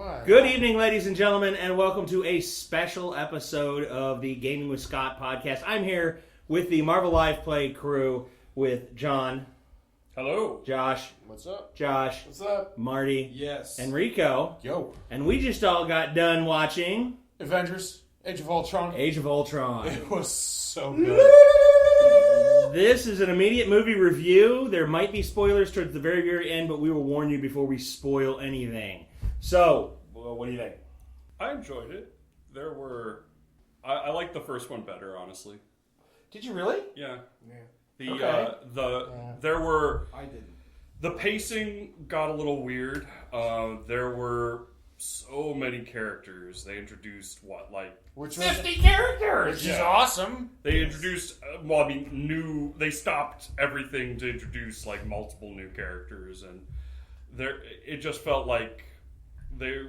What? Good evening, ladies and gentlemen, and welcome to a special episode of the Gaming with Scott podcast. I'm here with the Marvel Live Play crew with John. Hello. Josh. What's up? Josh. What's up? Marty. Yes. And Rico. Yo. And we just all got done watching Avengers. Age of Ultron. Age of Ultron. It was so good. This is an immediate movie review. There might be spoilers towards the very, very end, but we will warn you before we spoil anything. So, what do you think? I enjoyed it. I liked the first one better, honestly. Did you really? Yeah. Okay. There were... I didn't. The pacing got a little weird. There were so many characters. They introduced, 50 characters! Which is awesome. They introduced, they stopped everything to introduce, multiple new characters, and it just felt like they,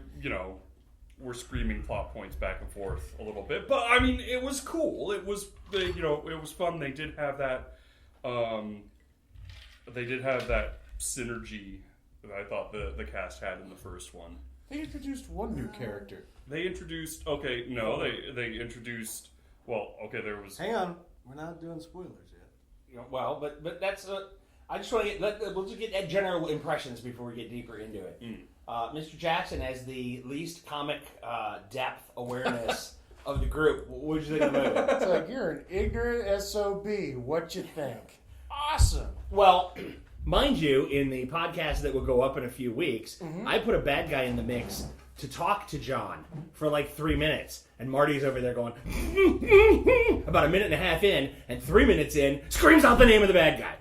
were screaming plot points back and forth a little bit. But, it was cool. It was, it was fun. They did have that, synergy that I thought the cast had in the first one. They introduced one new character. They introduced, they introduced, there was... Hang on, we're not doing spoilers yet. Well, but that's I just want to we'll just get general impressions before we get deeper into it. Mr. Jackson has the least comic depth awareness of the group. What did you think of the movie? It's like, you're an ignorant SOB. What you think? Awesome. Well, mind you, in the podcast that will go up in a few weeks, I put a bad guy in the mix to talk to John for 3 minutes. And Marty's over there going, about a minute and a half in, and 3 minutes in, screams out the name of the bad guy.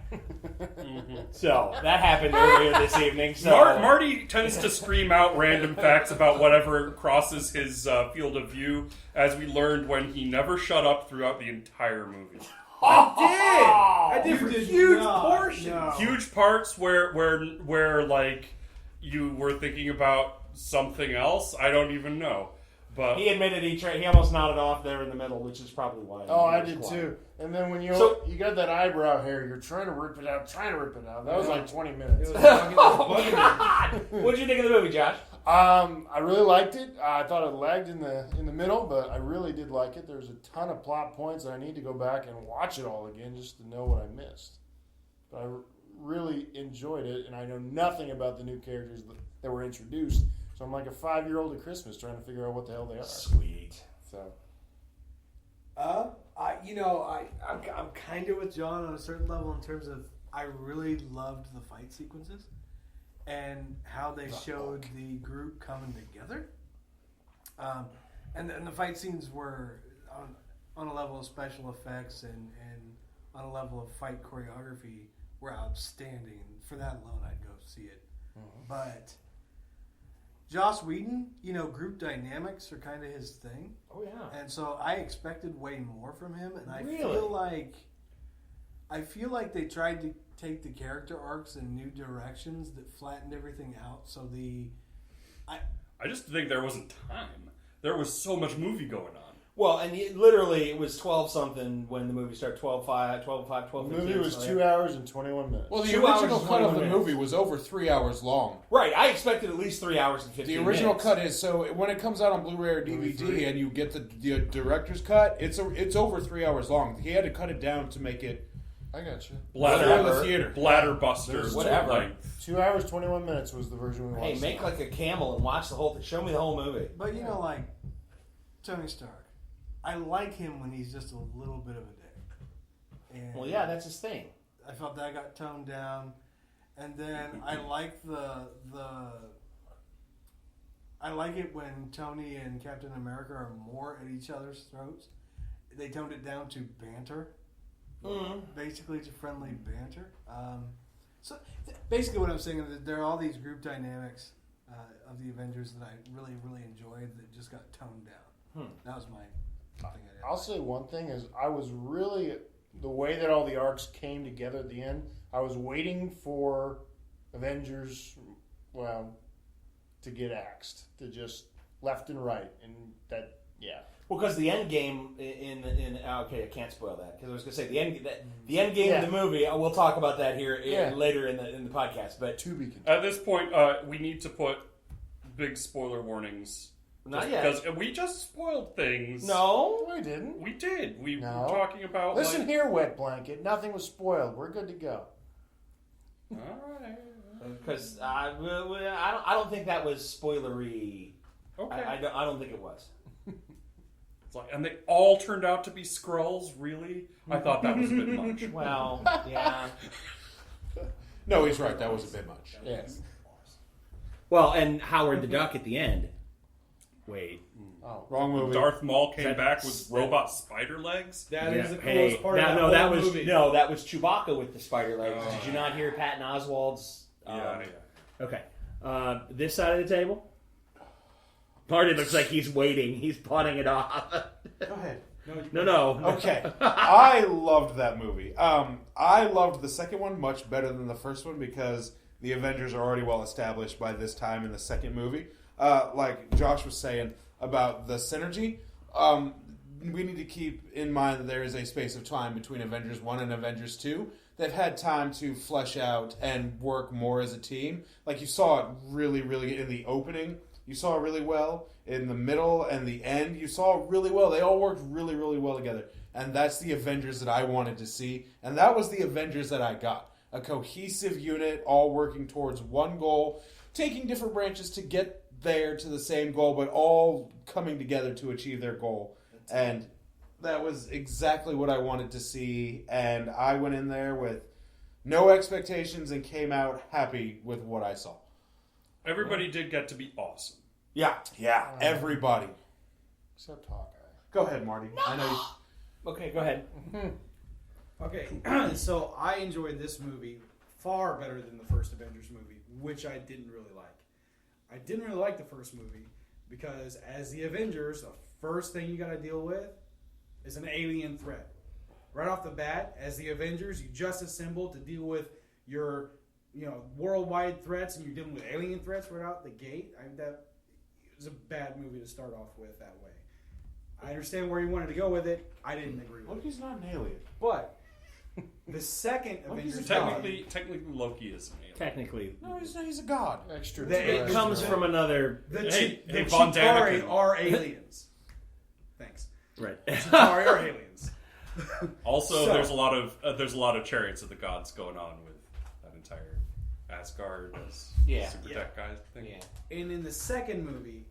So, that happened earlier this evening. So. Marty tends to scream out random facts about whatever crosses his field of view, as we learned when he never shut up throughout the entire movie. I did for huge portions. No. Huge parts where you were thinking about something else. I don't even know. But He admitted he almost nodded off there in the middle, which is probably why. Oh, I did too. And then when you got that eyebrow hair, you're trying to rip it out. That was 20 minutes. What did you think of the movie, Josh? I really liked it. I thought it lagged in the middle, but I really did like it. There's a ton of plot points, and I need to go back and watch it all again just to know what I missed. But I really enjoyed it, and I know nothing about the new characters that were introduced. So I'm like a 5-year-old at Christmas trying to figure out what the hell they are. Sweet. So, I'm kind of with John on a certain level in terms of I really loved the fight sequences and how they showed the group coming together. And the fight scenes were on a level of special effects and on a level of fight choreography were outstanding. For that alone, I'd go see it. But Joss Whedon, group dynamics are kind of his thing. Oh, yeah. And so I expected way more from him, and I feel like they tried to take the character arcs in new directions that flattened everything out. So I just think there wasn't time. There was so much movie going on. Well, and literally it was 12-something when the movie started, 12:05, 12:15. the movie was 2 hours and 21 minutes. Well, the 2 hours original and cut of 21 the minutes. movie was over 3 hours long. Right, I expected at least 3 hours and 15 The minutes. original cut is, so when it comes out on Blu-ray or DVD and you get the director's cut, it's over 3 hours long. He had to cut it down to make it I got you. Bladder buster. Whatever. 2 hours, 21 minutes was the version we watched. Hey, make like a camel and watch the whole thing. Show me the whole movie. But Tony Stark, I like him when he's just a little bit of a dick. And Well, yeah, that's his thing. I felt that got toned down, and then I like I like it when Tony and Captain America are more at each other's throats. They toned it down to banter. Basically, to friendly banter. Basically what I'm saying is that there are all these group dynamics of the Avengers that I really, really enjoyed that just got toned down. That was my thing. I'll say one thing is I was really, the way that all the arcs came together at the end, I was waiting for Avengers, to get axed, to just left and right, and that, yeah. Well, because the end game okay, I can't spoil that because I was going to say the end game of the movie. We'll talk about that here later in the podcast. But To be continued. At this point, we need to put big spoiler warnings. Not yet. Because we just spoiled things. No. We didn't. We did. We No. were talking about. Listen here, wet blanket. Nothing was spoiled. We're good to go. All right. Because I don't think that was spoilery. Okay. I don't think it was. It's like, and they all turned out to be Skrulls. Really? I thought that was a bit much. Well, yeah. No, he's right. That was a bit much. Yes. Well, and Howard the Duck at the end. Wait. Oh. Wrong movie. Darth Maul came That- back with robot spider legs. That is the Hey, coolest part of no, that that whole was movie. that was Chewbacca with the spider legs. Oh. Did you not hear Patton Oswalt's? Yeah. Okay. This side of the table. Marty looks like he's waiting. He's pawning it off. Go ahead. No. Okay. I loved that movie. I loved the second one much better than the first one because the Avengers are already well established by this time in the second movie. Like Josh was saying about the synergy, we need to keep in mind that there is a space of time between Avengers 1 and Avengers 2. They've had time to flesh out and work more as a team. Like you saw it really, really in the opening. You saw it really well in the middle and the end. You saw it really well. They all worked really, really well together. And that's the Avengers that I wanted to see. And that was the Avengers that I got. A cohesive unit, all working towards one goal, taking different branches to get there to the same goal, but all coming together to achieve their goal. And that was exactly what I wanted to see. And I went in there with no expectations and came out happy with what I saw. Everybody did get to be awesome. Yeah, everybody. Except Hawkeye. Go ahead, Marty. I know you... Okay, go ahead. Okay, so I enjoyed this movie far better than the first Avengers movie, which I didn't really like. I didn't really like the first movie because as the Avengers, the first thing you got to deal with is an alien threat. Right off the bat, as the Avengers, you just assembled to deal with your, worldwide threats, and you're dealing with alien threats right out the gate. That was a bad movie to start off with that way. I understand where you wanted to go with it. I didn't agree with it. Loki's not an alien. But the second Loki's Avengers a god. Technically, Loki is an alien. Technically, No, he's a god. Extra. it comes from another. the Hey, Von Chitauri Daniken. are aliens. Thanks. Right. Chitauri are aliens. Also, So- there's a lot of chariots of the gods going on with that entire Asgard as super tech guy thing. Yeah. And in the second movie,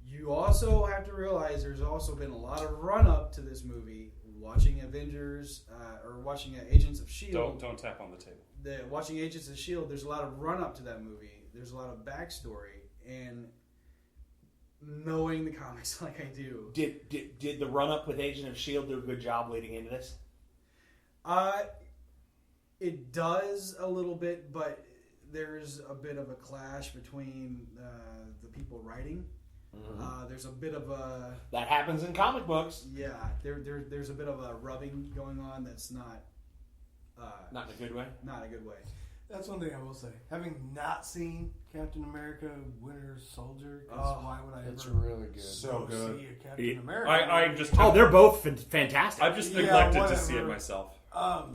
you also have to realize there's also been a lot of run up to this movie. Watching Avengers or watching Agents of S.H.I.E.L.D. Don't tap on the table. Watching Agents of S.H.I.E.L.D., there's a lot of run up to that movie. There's a lot of backstory. And knowing the comics like I do. Did the run up with Agent of S.H.I.E.L.D. do a good job leading into this? It does a little bit, but there's a bit of a clash between the people writing. Mm-hmm. There's a bit of a That happens in comic books. there's a bit of a rubbing going on that's not Not in a good way. not a good way. That's one thing I will say. Having not seen Captain America Winter Soldier, because why would I It's ever really good. So go good. see a Captain America? I just Oh, they're both fantastic. I've just Yeah, neglected to see it whatever. myself.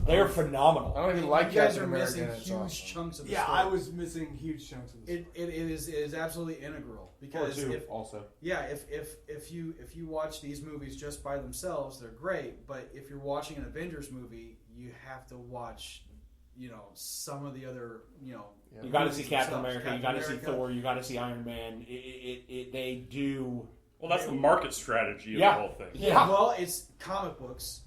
They're phenomenal. I don't even like You guys Captain are America. missing and it's huge awesome. chunks of the Yeah, story. I was missing huge chunks of this. It is absolutely integral Or because two, if also. if you watch these movies just by themselves, they're great. But if you're watching an Avengers movie, you have to watch, some of the other, You got to see movies Captain themselves. America. You got to see Thor. You got to see Iron Man. They do. Well, that's the market strategy of Yeah. the whole thing. Yeah. Well, it's comic books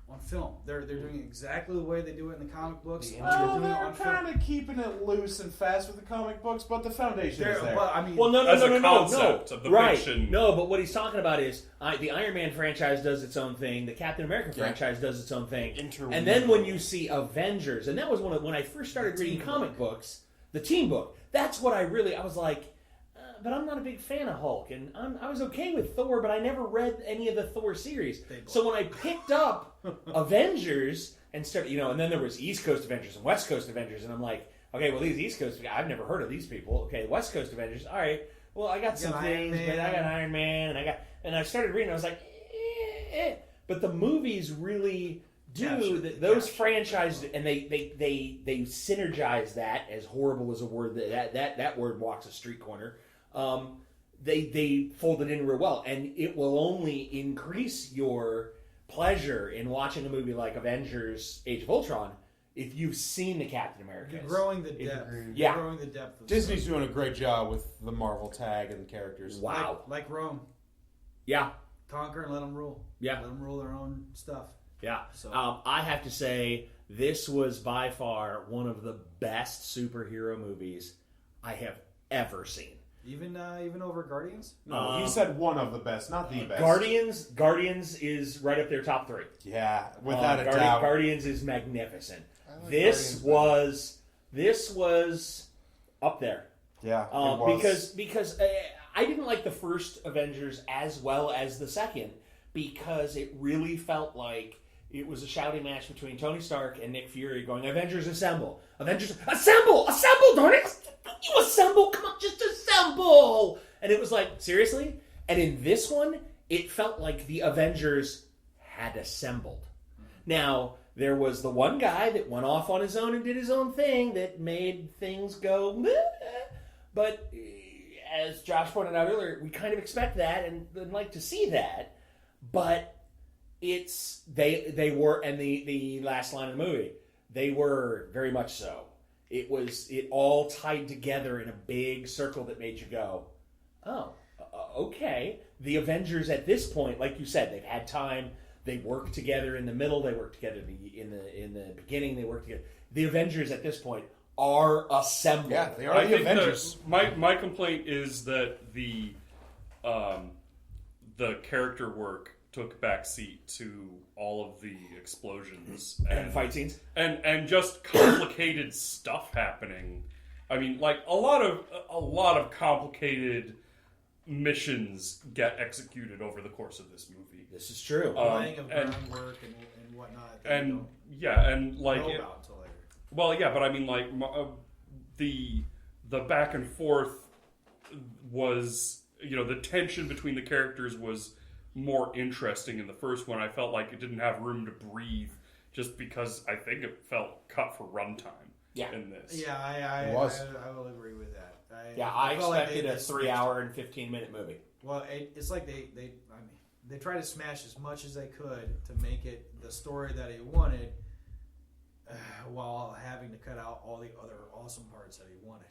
on film. They're doing exactly the way they do it in the comic books. The They're Well, doing it they're on film. kind of keeping it loose and fast with the comic books, but the foundation is there. But I mean, Well, no, As a concept of the right. fiction. No, but what he's talking about is the Iron Man franchise does its own thing. The Captain America franchise does its own thing. Interweave. And then when you see Avengers, and that was when I first started reading comic books, the team book. That's what I was like. But I'm not a big fan of Hulk, and I was okay with Thor, but I never read any of the Thor series. So when I picked up Avengers and started, and then there was East Coast Avengers and West Coast Avengers, and I'm like, okay, well these East Coast, I've never heard of these people. Okay, West Coast Avengers, all right. Well, I got some Iron things, but I got Iron Man, and I started reading. I was like, but the movies really do those franchises, and they synergize that. As horrible as a word that word walks a street corner. They folded in real well, and it will only increase your pleasure in watching a movie like Avengers: Age of Ultron if you've seen the Captain America. You're growing the depth. Yeah. You're growing the depth. Of Disney's doing a great job with the Marvel tag and the characters. Wow. Like Rome. Yeah. Conquer and let them rule. Yeah. Let them rule their own stuff. Yeah. So- I have to say, this was by far one of the best superhero movies I have ever seen. Even over Guardians. No, he said one of the best, not the best. Guardians is right up there, top 3. Yeah, without a doubt. Guardians is magnificent. like This was up there. Yeah, it was. Because I didn't like the first Avengers as well as the second, because it really felt like it was a shouting match between Tony Stark and Nick Fury going, Avengers assemble! Avengers assemble! Assemble, darn it! You assemble! Come on, just assemble! And it was like, seriously? And in this one, it felt like the Avengers had assembled. Now, there was the one guy that went off on his own and did his own thing that made things go, meh. But as Josh pointed out earlier, we kind of expect that and like to see that. But it's they were, and the last line of the movie, they were very much so. It all tied together in a big circle that made you go, oh, okay. The Avengers at this point, like you said, they've had time. They work together in the middle. They work together in the beginning. They work together. The Avengers at this point are assembled. Yeah, they are I the think Avengers. my complaint is that the character work took backseat to all of the explosions And fight scenes. and just complicated stuff happening. I mean, like a lot of complicated missions get executed over the course of this movie. This is true. Laying of groundwork and whatnot. That you And yeah, and don't like know about until later. well, yeah, but I mean, like the back and forth was, the tension between the characters was more interesting in the first one. I felt like it didn't have room to breathe just because I think it felt cut for runtime. Yeah. In this. Yeah, It was. I will agree with that. I felt like expected they a 3 hour and 15-minute movie. Well, it's like they try to smash as much as they could to make it the story that he wanted, while having to cut out all the other awesome parts that he wanted.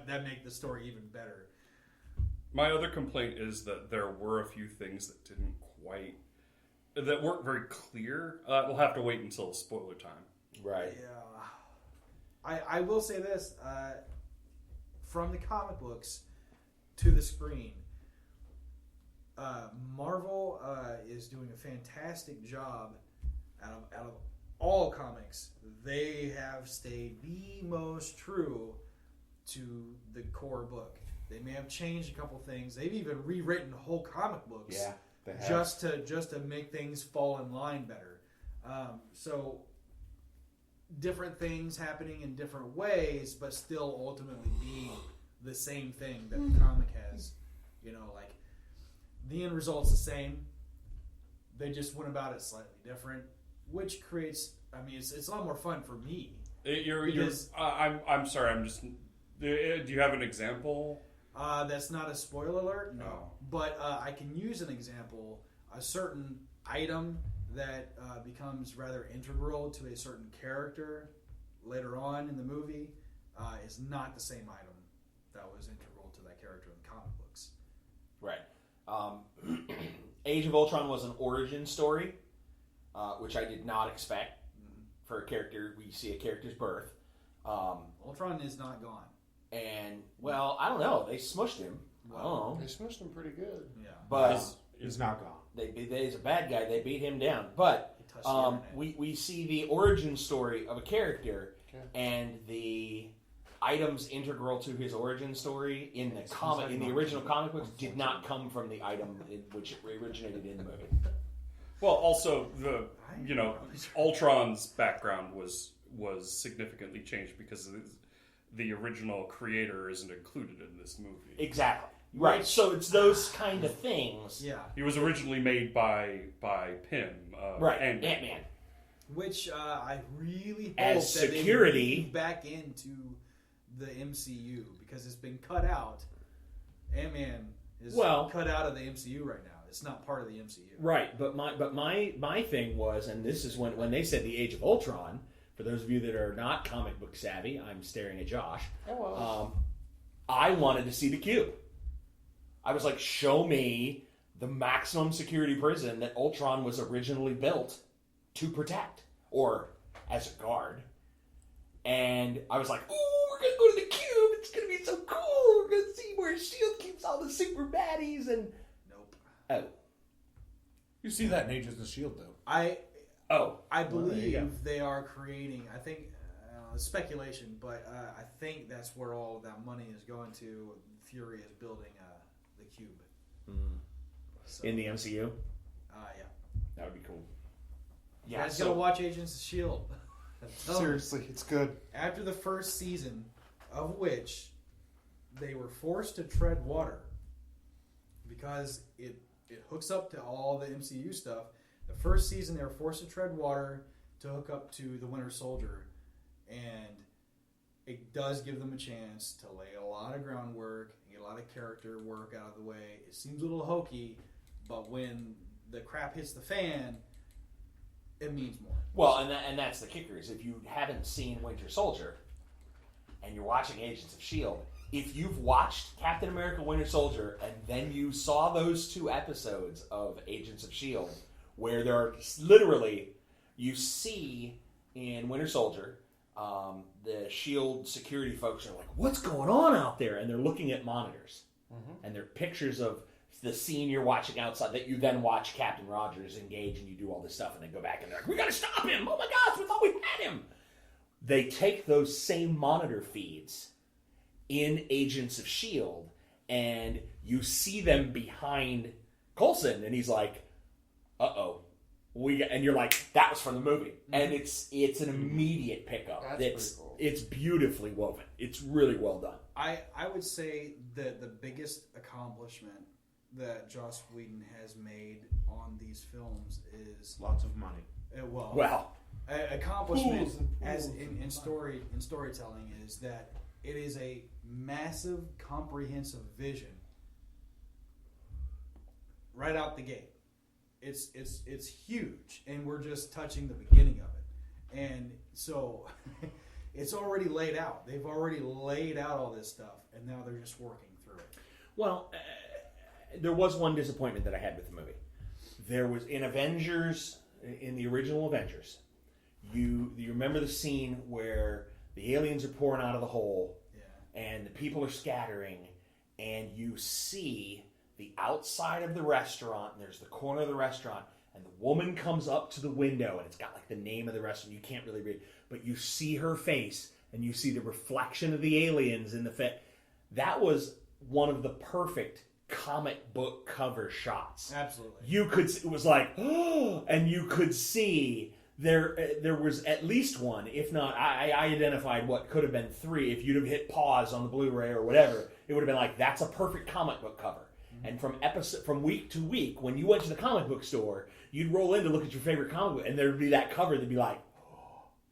that make the story even better. My other complaint is that there were a few things that weren't very clear. We'll have to wait until spoiler time. Right. Yeah, I will say this: from the comic books to the screen, Marvel is doing a fantastic job. Out of all comics, they have stayed the most true to the core book. They may have changed a couple things. They've even rewritten whole comic books, Yeah, they have. just to make things fall in line better. So different things happening in different ways, but still ultimately being the same thing that the comic has. Like the end result's the same. They just went about it slightly different, which creates. I mean, it's a lot more fun for me. I'm sorry. I'm just. Do you have an example? That's not a spoiler alert. No. But I can use an example. A certain item that becomes rather integral to a certain character later on in the movie is not the same item that was integral to that character in the comic books. Right. Age of Ultron was an origin story, which I did not expect for a character. We see a character's birth. Ultron is not gone. And, well, I don't know. They smushed him. I don't know. They smushed him pretty good. Yeah. But He's not gone. he's a bad guy. They beat him down. But He touched the internet. we see the origin story of a character, Okay. and the items integral to his origin story in the original comic books did not come from the item which originated in the movie. Well, also Ultron's background was significantly changed because the original creator isn't included in this movie. Exactly. Right. So it's those kind of things. Yeah. He was originally made by Pym. Right. Ant-Man. Ant-Man. Which I really hope As that security. they move back into the MCU because it's been cut out Ant-Man is Well- cut out of the MCU right now. It's not part of the MCU. Right, but my thing was, and this is when they said the Age of Ultron. For those of you that are not comic book savvy, I'm staring at Josh. I wanted to see the Cube. I was like, show me the maximum security prison that Ultron was originally built to protect, or as a guard. And I was like, ooh, we're going to go to the Cube. It's going to be so cool. We're going to see where S.H.I.E.L.D. keeps all the super baddies. And Nope. oh, You see that in Agents of S.H.I.E.L.D., though. I there you go. believe they are creating, I think, speculation, but I think that's where all of that money is going to. Fury is building the Cube. So, in the MCU, yeah. that would be cool. You guys gotta watch Agents of S.H.I.E.L.D. Seriously, it's good. After the first season, of which they were forced to tread water because it hooks up to all the MCU stuff. The first season, they were forced to tread water to hook up to the Winter Soldier, and it does give them a chance to lay a lot of groundwork and get a lot of character work out of the way. It seems a little hokey, but when the crap hits the fan, it means more. Well, and that's the kicker is if you haven't seen Winter Soldier and you're watching Agents of S.H.I.E.L.D., if you've watched Captain America Winter Soldier and then you saw those 2 episodes of Agents of S.H.I.E.L.D. where there are literally, you see in Winter Soldier, the S.H.I.E.L.D. security folks are like, what's going on out there? And they're looking at monitors. And they're pictures of the scene you're watching outside that you then watch Captain Rogers engage and you do all this stuff and then go back and they're like, we gotta stop him! Oh my gosh, we thought we had him! They take those same monitor feeds in Agents of S.H.I.E.L.D. and you see them behind Coulson and he's like, uh-oh. And you're like, that was from the movie. And it's an immediate pickup. That's pretty cool. It's beautifully woven. It's really well done. I would say that the biggest accomplishment that Joss Whedon has made on these films is Lots of money. accomplishment Pools and as pools in and storytelling is that it is a massive, comprehensive vision right out the gate. It's huge, and we're just touching the beginning of it, and so it's already laid out. They've already laid out all this stuff, and now they're just working through it. Well, there was one disappointment that I had with the movie. There was in Avengers, in the original Avengers, you remember the scene where the aliens are pouring out of the hole, and the people are scattering, and you see the outside of the restaurant, and there's the corner of the restaurant, and the woman comes up to the window, and it's got like the name of the restaurant. You can't really read, but you see her face, and you see the reflection of the aliens in the That was one of the perfect comic book cover shots. Absolutely. You could, it was like, oh, and you could see there was at least one, if not, I identified what could have been 3. If you'd have hit pause on the Blu-ray or whatever, it would have been like, that's a perfect comic book cover. And from week to week, when you went to the comic book store, you'd roll in to look at your favorite comic book, and there'd be that cover that'd be like,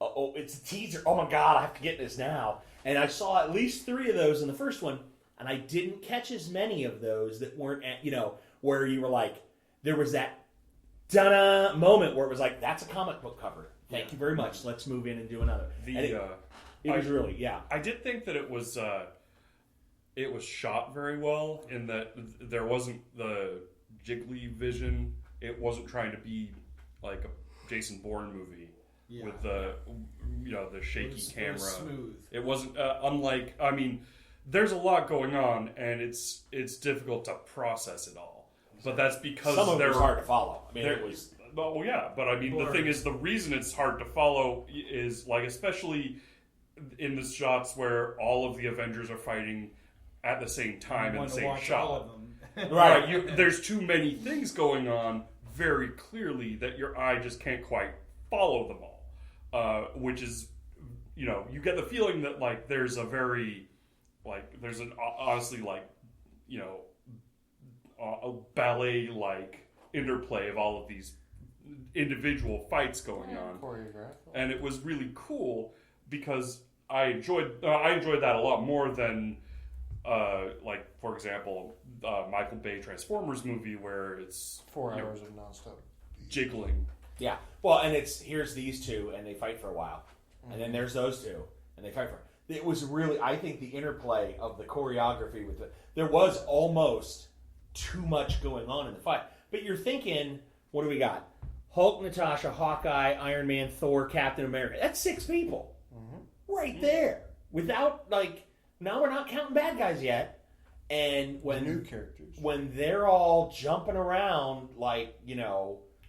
oh, it's a teaser. Oh my God, I have to get this now. And I saw at least 3 of those in the first one, and I didn't catch as many of those that weren't, where you were like, there was that da-da moment where it was like, that's a comic book cover. Thank you very much. Let's move in and do another. It was really, yeah. I did think that it was shot very well in that there wasn't the jiggly vision. It wasn't trying to be like a Jason Bourne movie with the shaky camera. It was smooth. It wasn't unlike. I mean, there's a lot going on, and it's difficult to process it all. But that's because some of it was hard to follow. I mean, it was. Well, yeah, but I mean, the thing is, the reason it's hard to follow is like, especially in the shots where all of the Avengers are fighting at the same time in the same shot. All of them. Right. There's too many things going on very clearly that your eye just can't quite follow them all. Which is, you get the feeling that like there's a very, like there's an honestly like, a ballet like interplay of all of these individual fights going on, Choreographed. and it was really cool because I enjoyed that a lot more than like for example, Michael Bay Transformers movie where it's 4 you know, hours of nonstop. jiggling. Yeah. Well, and here's these two, and they fight for a while, and then there's those two, and they fight for. It was really, I think, the interplay of the choreography with there was almost too much going on in the fight. But you're thinking, what do we got? Hulk, Natasha, Hawkeye, Iron Man, Thor, Captain America. That's 6 people right there. Without now we're not counting bad guys yet. And when The new characters. when they're all jumping around like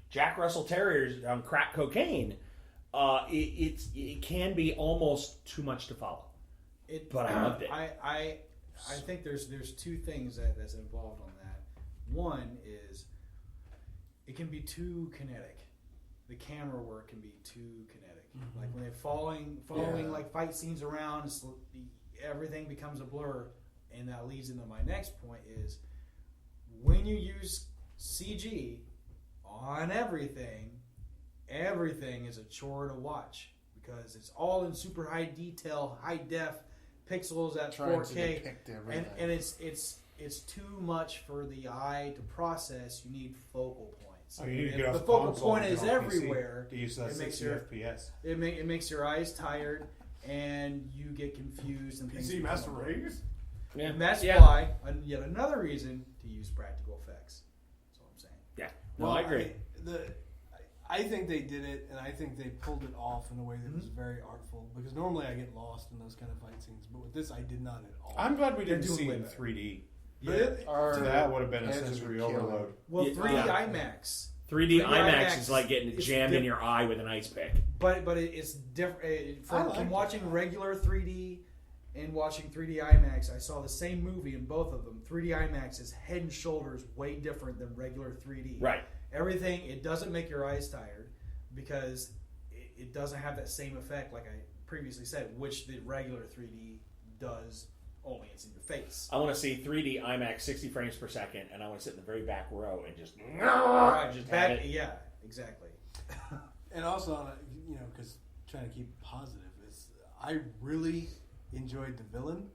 Jack Russell Terriers on crack cocaine, it can be almost too much to follow. But I loved it. I think there's 2 things that's involved on that. One is it can be too kinetic. The camera work can be too kinetic. Like when they're following like fight scenes around, everything becomes a blur. And that leads into my next point is when you use CG on everything is a chore to watch because it's all in super high detail, high def pixels at Trying to 4K, depict everything. and it's too much for the eye to process. You need focal points. Oh, you need to If get off the the focal console point and is get on PC everywhere. to use that It makes 60 your FPS. it makes your eyes tired and you get confused and things. PC become Master a- Race? Yeah. And that's Yeah. why yet another reason to use practical effects. That's all I'm saying. Yeah. No, I agree. I think they did it, and I think they pulled it off in a way that was very artful. Because normally I get lost in those kind of fight scenes, but with this I did not at all. I'm glad we didn't They're doing see it way in better. 3D. Really? That would have been a heads sensory would kill. overload. Well, Yeah. 3D Yeah. IMAX, 3D 3D IMAX is like getting it's jammed in diff- your eye with an ice pick. but it's different. I like From it. watching regular 3D and watching 3D IMAX, I saw the same movie in both of them. 3D IMAX is head and shoulders way different than regular 3D. Right. Everything, it doesn't make your eyes tired because it doesn't have that same effect like I previously said, which the regular 3D does, only it's in your face. I want to see 3D IMAX 60 frames per second, and I want to sit in the very back row and just Right, just have it. yeah, exactly. And also, on because trying to keep positive, I really enjoyed the villain.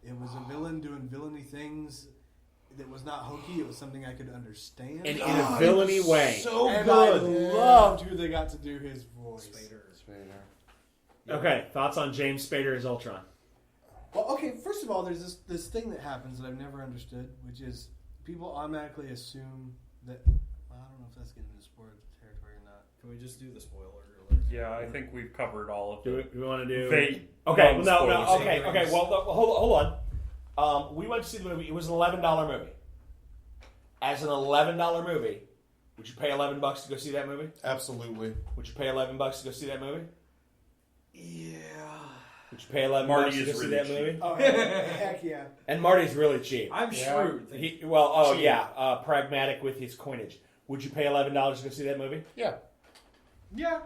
It was a villain doing villainy things that was not hokey. It was something I could understand. And in a villainy way. So And good. I Loved who they got to do his voice. Spader. Okay, thoughts on James Spader as Ultron? Well, okay. First of all, there's this thing that happens that I've never understood, which is people automatically assume that. I don't know if that's getting into spoiler territory or not. Can we just do the spoiler alert? Yeah, I think we've covered all of Do it. we want to do? Vague. Okay, no, non-spoilers. okay. Well, hold on. We went to see the movie. It was an $11 movie. As an $11 movie, would you pay $11 to go see that movie? Absolutely. Would you pay $11 to go see that movie? Yeah. Would you pay $11 Marty to go is see really that cheap. movie? Oh, heck yeah. And Marty's really cheap. I'm Yeah. shrewd. Pragmatic with his coinage. Would you pay $11 to go see that movie? Yeah. Yeah,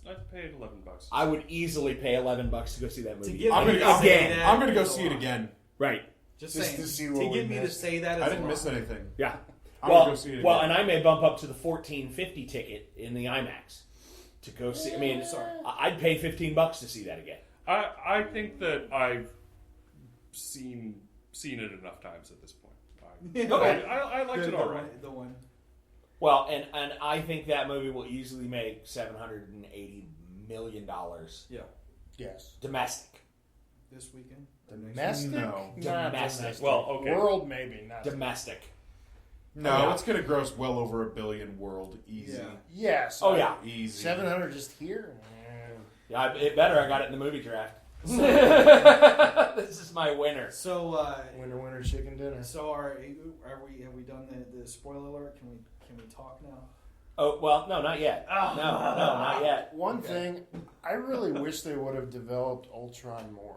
I paid $11. I would easily pay $11 to go see that movie. get I'm me gonna, to say I'm, that I'm gonna go is a see it lot. again. Right. Just Just saying. to see To what we get me to missed. say that, I is didn't a miss lot. Yeah. anything. I'm Well, gonna go see it well, again. and I may bump up to the $14.50 ticket in the IMAX to go see. I mean, I'd pay $15 to see that again. I think that I've seen it enough times at this point. Okay. I liked it all right. The one. Well, and I think that movie will easily make $780 million Yeah. Yes. domestic. This weekend. Domestic? No. Not Domestic. Well, okay. World, maybe. Not Domestic. No, Yeah. it's gonna gross well over $1 billion world easy. Yeah. Yes. Oh yeah. Easy. 700 just here? Yeah, it better. I got it in the movie draft. This is my winner. So, Winter chicken dinner. so have we done the spoiler alert? Can we talk now? Oh well, no, not yet. No, not yet. One thing, I really wish they would have developed Ultron more.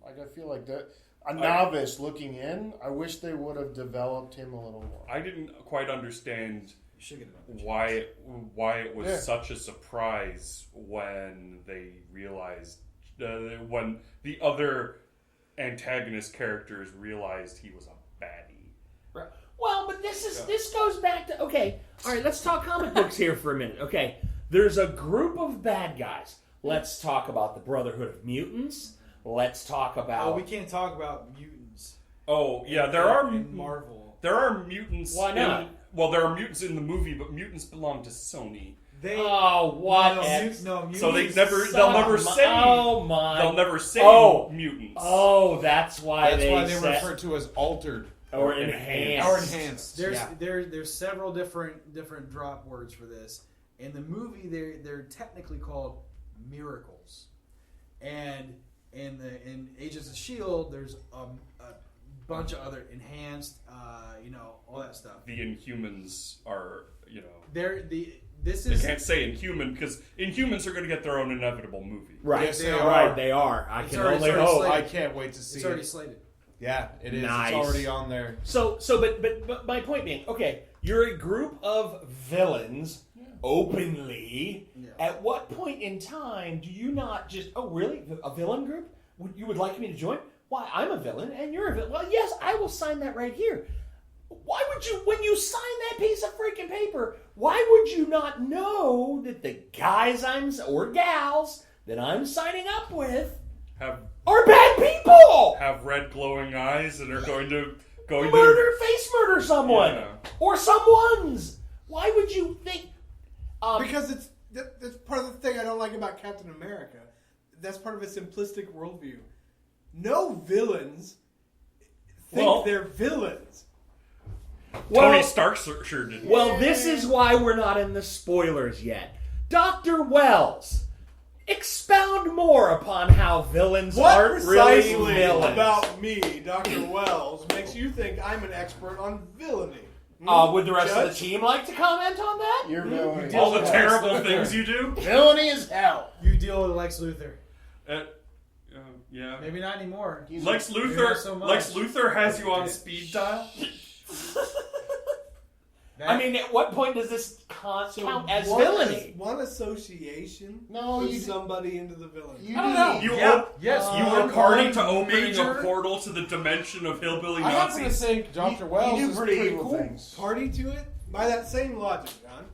Like, I feel like that. A novice looking in, I wish they would have developed him a little more. I didn't quite understand You should get another why it was Yeah. such a surprise when they realized when the other antagonist characters realized he was a baddie. Well, but this goes back to okay. All right, let's talk comic books here for a minute. Okay, there's a group of bad guys. Let's talk about the Brotherhood of Mutants. Let's talk about. Oh, we can't talk about mutants. Oh yeah, there are in Marvel. There are mutants. Why not? There are mutants in the movie, but mutants belong to Sony. They what? So they'll never say. Oh my! They'll never say mutants. Oh, that's why That's why they said- refer to as altered or enhanced. or enhanced. There's several different drop words for this. In the movie, they're technically called miracles, and in Agents of S.H.I.E.L.D., there's a bunch of other enhanced, all that stuff. The Inhumans are, This is they can't say Inhuman because Inhumans are going to get their own inevitable movie. Right, Yes, they right, are. they are. I It's can already- only it's already hope. slated. I can't wait to see it's already it. slated. Yeah, it is. Nice. It's already on there. But my point being, okay, you're a group of villains openly. Yeah. At what point in time do you not just, oh really, a villain group? You would like me to join? Why, I'm a villain and you're a villain. Well, yes, I will sign that right here. Why would you, when you sign that piece of freaking paper, why would you not know that the guys or gals that I'm signing up with are bad people? Have red glowing eyes and are going to Face murder someone. Yeah. Or someone's. Why would you think... Because that's part of the thing I don't like about Captain America. That's part of a simplistic worldview. No villains think they're villains. Tony Stark sure did. Well, this is why we're not in the spoilers yet. Dr. Wells, expound more upon how villains What aren't really precisely villains. about me, Dr. Wells, makes you think I'm an expert on villainy? Would the rest of the Judge? team like to comment on that? You're villainy. All the terrible things you do. Villainy is hell. You deal with Lex Luthor. Yeah. Maybe not anymore. Lex Maybe Luthor. not so much. Lex Luthor has you on speed dial. I mean, at what point does this count as one villainy? One association No, puts you somebody into the villainy. You I don't know. You Yeah. were Yes. you were party to opening major- a portal to the dimension of hillbilly I happen to Nazis. think Dr. Wells you do is pretty pretty evil cool. things. Party to it? By that same logic, John.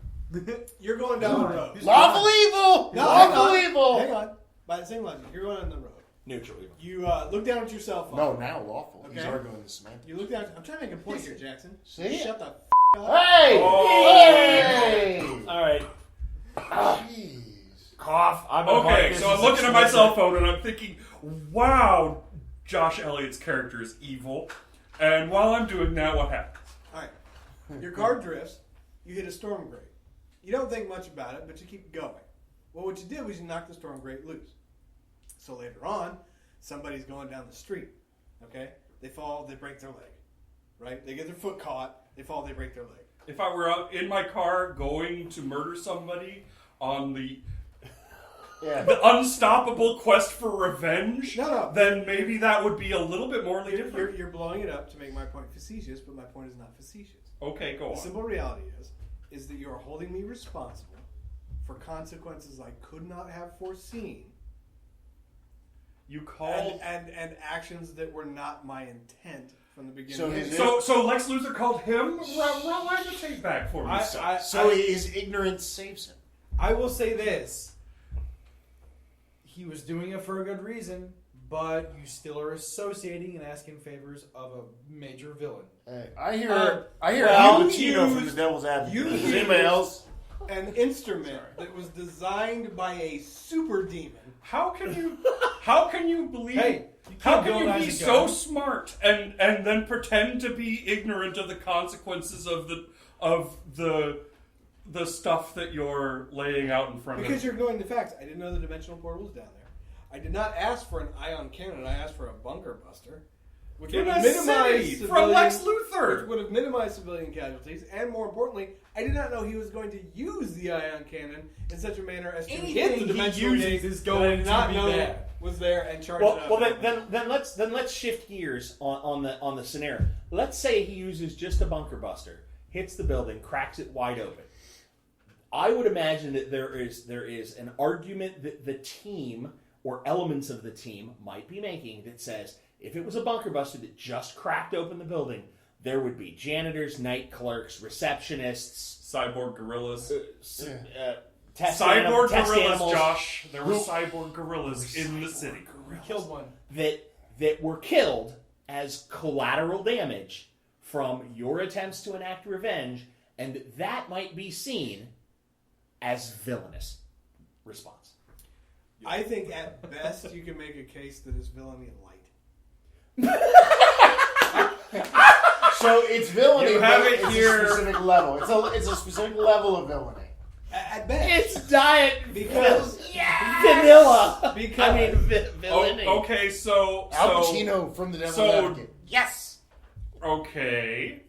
You're going down the road. Lawful evil! No, Lawful hang evil! Hang on. By the same logic, you're going down the road. Neutral evil. You look down at your cell phone. No, now lawful. He's Okay. arguing the semantics. You look down. I'm trying to make a point here, Jackson. See? Shut the up. Hey! Oh. Hey! All right. Jeez. Cough. Okay, so I'm looking at my cell phone and I'm thinking, wow, Josh Elliott's character is evil. And while I'm doing that, what happens? All right. Your car drifts. You hit a storm grate. You don't think much about it, but you keep going. Well, what you did was you knocked the storm grate loose. So later on, somebody's going down the street. Okay? They fall, they break their leg. Right? They get their foot caught, they fall, they break their leg. If I were out in my car going to murder somebody on the unstoppable quest for revenge, No. then maybe that would be a little bit morally different. You're blowing it up to make my point facetious, but my point is not facetious. Okay, go The on. simple reality is that you are holding me responsible for consequences I could not have foreseen You called... and actions that were not my intent from the beginning. So Lex Luthor called him? Rewind the tape back for me, son. So his ignorance saves him. I will say this. He was doing it for a good reason, but you still are associating and asking favors of a major villain. Hey, I hear well, Al Pacino from The Devil's Advocate. you Is anybody else? An instrument that was designed by a super demon. How can you believe... Hey, you How can't can you villainize be a so gun. smart and then pretend to be ignorant of the consequences of the stuff that you're laying out in front Because of you're ignoring the facts. I didn't know the dimensional portal was down there. I did not ask for an ion cannon. I asked for a bunker buster, which in would a have city minimized from Lex which Luthor. would have minimized civilian casualties, and more importantly, I did not know he was going to use the ion cannon in such a manner as to hit the Anything he dimensional uses gate is that I going did to not be know bad. was there and charge it up. Well, then let's shift gears on the scenario. Let's say he uses just a bunker buster, hits the building, cracks it wide open. I would imagine that there is an argument that the team or elements of the team might be making that says if it was a bunker buster that just cracked open the building, there would be janitors, night clerks, receptionists, Cyborg gorillas. test Cyborg gorillas, animals Josh. There were cyborg gorillas in the city. We killed one. that were killed as collateral damage from your attempts to enact revenge, and that might be seen as villainous response. I think at best you can make a case that is villainy and light. So it's villainy, You have but it it's here. a specific level. It's a specific level of villainy. At best. It's diet Because- vanilla. Because- I mean, villainy. Okay, so Al Pacino from The Devil's so- Advocate. Yes. okay.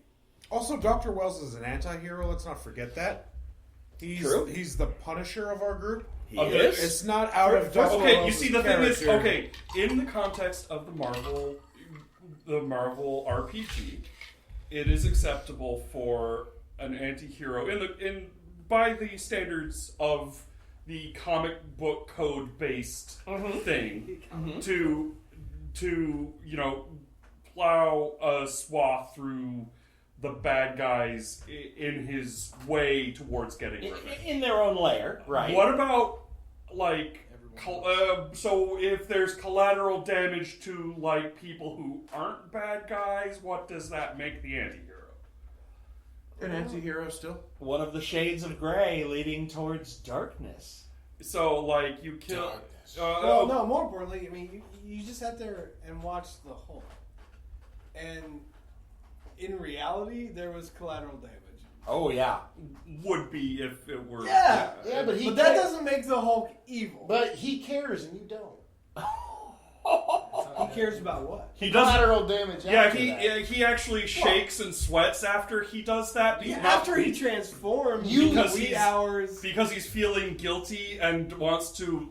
Also, Dr. Wells is an anti-hero. Let's not forget that. True. He's the Punisher of our group. He Okay. is. It's not out of Dr. Okay, you Wells' see, the thing is, character. okay, in the context of the Marvel RPG, it is acceptable for an anti-hero by the standards of the comic book code based thing to plow a swath through the bad guys in his way towards getting revenge. In their own lair, right? What about so if there's collateral damage to people who aren't bad guys, what does that make the anti-hero? An anti-hero still. One of the shades of gray leading towards darkness. So you kill. Darkness. Well, no, more importantly, I mean, you just sat there and watched the Hulk. And in reality, there was collateral damage. Oh yeah. Would be if it were. Yeah, but But that doesn't make the Hulk evil. But he cares and you don't. He cares about what? He does. Collateral damage. Yeah, after that. he actually shakes and sweats after he does that. Yeah, Not- after he transforms, Because wee he's- hours. because he's feeling guilty and wants to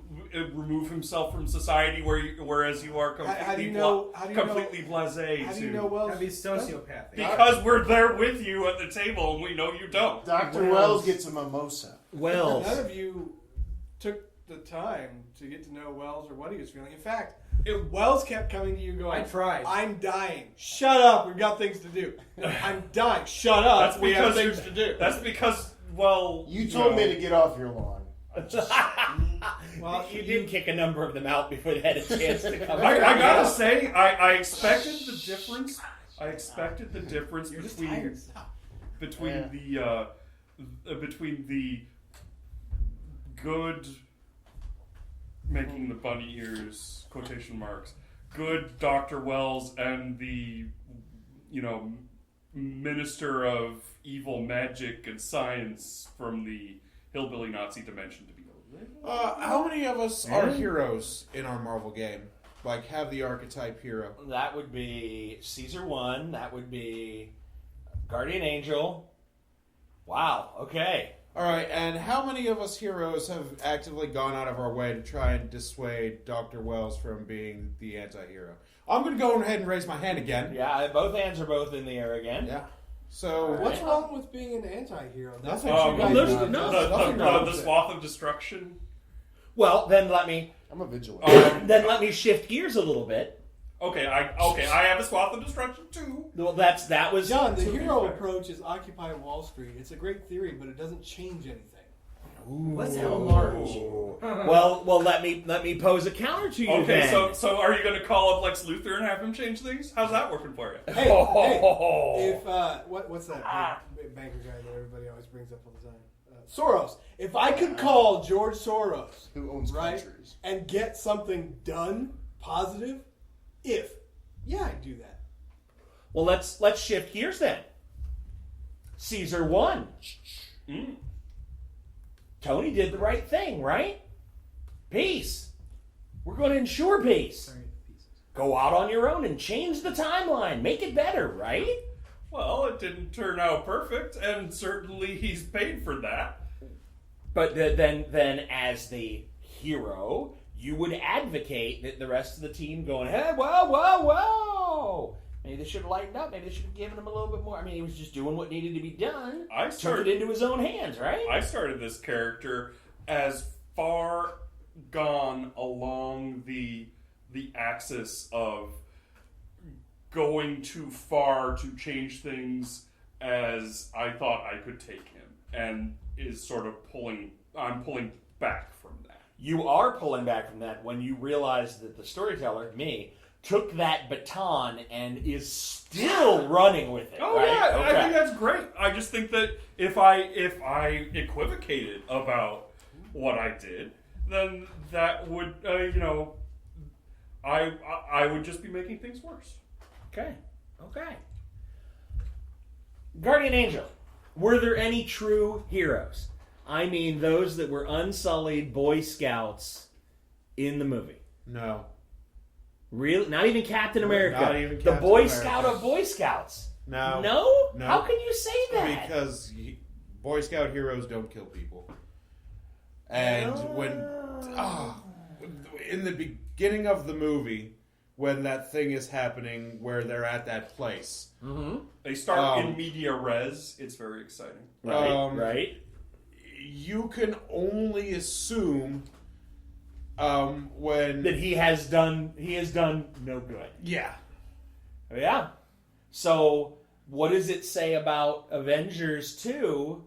remove himself from society, whereas you are completely, How do you know- completely blasé. How do to- you know Wells? That'd be sociopathic. Because we're there with you at the table, and we know you don't. Dr. Wells gets a mimosa. Wells. None of you took the time to get to know Wells or what he was feeling. In fact, Wells kept coming to you going, I tried. I'm dying. Shut up. We've got things to do. I'm dying. Shut up. That's We have because things to do. That's because, well, You told me to get off your lawn. Well, you did kick a number of them out before they had a chance to come. I gotta say, I expected the difference. I expected the difference You're just between tired. Stop. between the good, making the bunny ears quotation marks, good Dr. Wells and the minister of evil magic and science from the hillbilly Nazi dimension to be How many of us are heroes in our Marvel game? Have the archetype hero? That would be Caesar 1. That would be Guardian Angel. Wow. Okay. All right, and how many of us heroes have actively gone out of our way to try and dissuade Dr. Wells from being the anti-hero? I'm going to go ahead and raise my hand again. Yeah, both hands are both in the air again. Yeah. So What's wrong with being an anti-hero? Nothing. what you Well, guys there's do. no- nothing wrong the with it. swath of destruction. Well, then let me I'm a vigilante. shift gears a little bit. Okay, I have a swath of destruction too. Well, that was John, the To be hero fair. approach is Occupy Wall Street. It's a great theory, but it doesn't change anything. Let's have a march. Well, let me pose a counter to you. Okay, then. so are you going to call up Lex Luthor and have him change things? How's that working for you? Hey, if what's that banker guy that everybody always brings up all the time? Soros. If I could call George Soros, Who owns right, countries. and get something done positive, I'd do that. Well, let's shift gears then. Caesar 1. Tony did the right thing, right? Peace. We're going to ensure peace. Go out on your own and change the timeline. Make it better, right? Well, it didn't turn out perfect, and certainly he's paid for that. But then as the hero, you would advocate that the rest of the team going, hey, whoa. Maybe they should have lightened up. Maybe they should have given him a little bit more. I mean, he was just doing what needed to be done. Turned it into his own hands, right? I started this character as far gone along the axis of going too far to change things as I thought I could take him, and is sort of I'm pulling back from that. You are pulling back from that when you realize that the storyteller, me, took that baton and is still running with it. Oh right? yeah, Okay. I think that's great. I just think that if I equivocated about what I did, then that would I would just be making things worse. Okay. Guardian Angel. Were there any true heroes? I mean, those that were unsullied Boy Scouts in the movie. No. Really? Not even Captain America. Not even the Captain Boy America. Scout of Boy Scouts. No. No? No. How can you say that? Because Boy Scout heroes don't kill people. And in the beginning of the movie, when that thing is happening where they're at that place. Mm-hmm. They start in media res. It's very exciting. Right. You can only assume when That he has done no good. yeah. Yeah. So what does it say about Avengers 2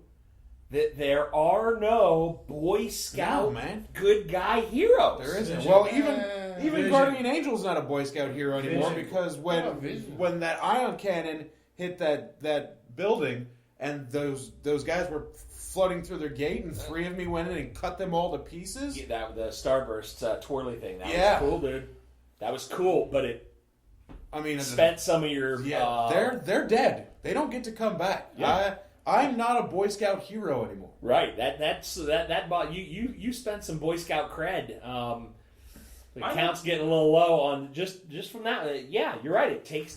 that there are no Boy Scout good guy heroes? There isn't. Vision. Well, even Vision. Guardian Angel's not a Boy Scout hero anymore Vision. because Vision. when that ion cannon hit that building and those guys were flooding through their gate and three of me went in and cut them all to pieces. Yeah, the Starburst twirly thing. That Yeah. was cool, dude. That was cool, but it I mean, spent some of your they're dead. They don't get to come back. Yeah. I'm not a Boy Scout hero anymore. right. That bought you spent some Boy Scout cred. The count's getting a little low on just from that. Yeah, you're right. It takes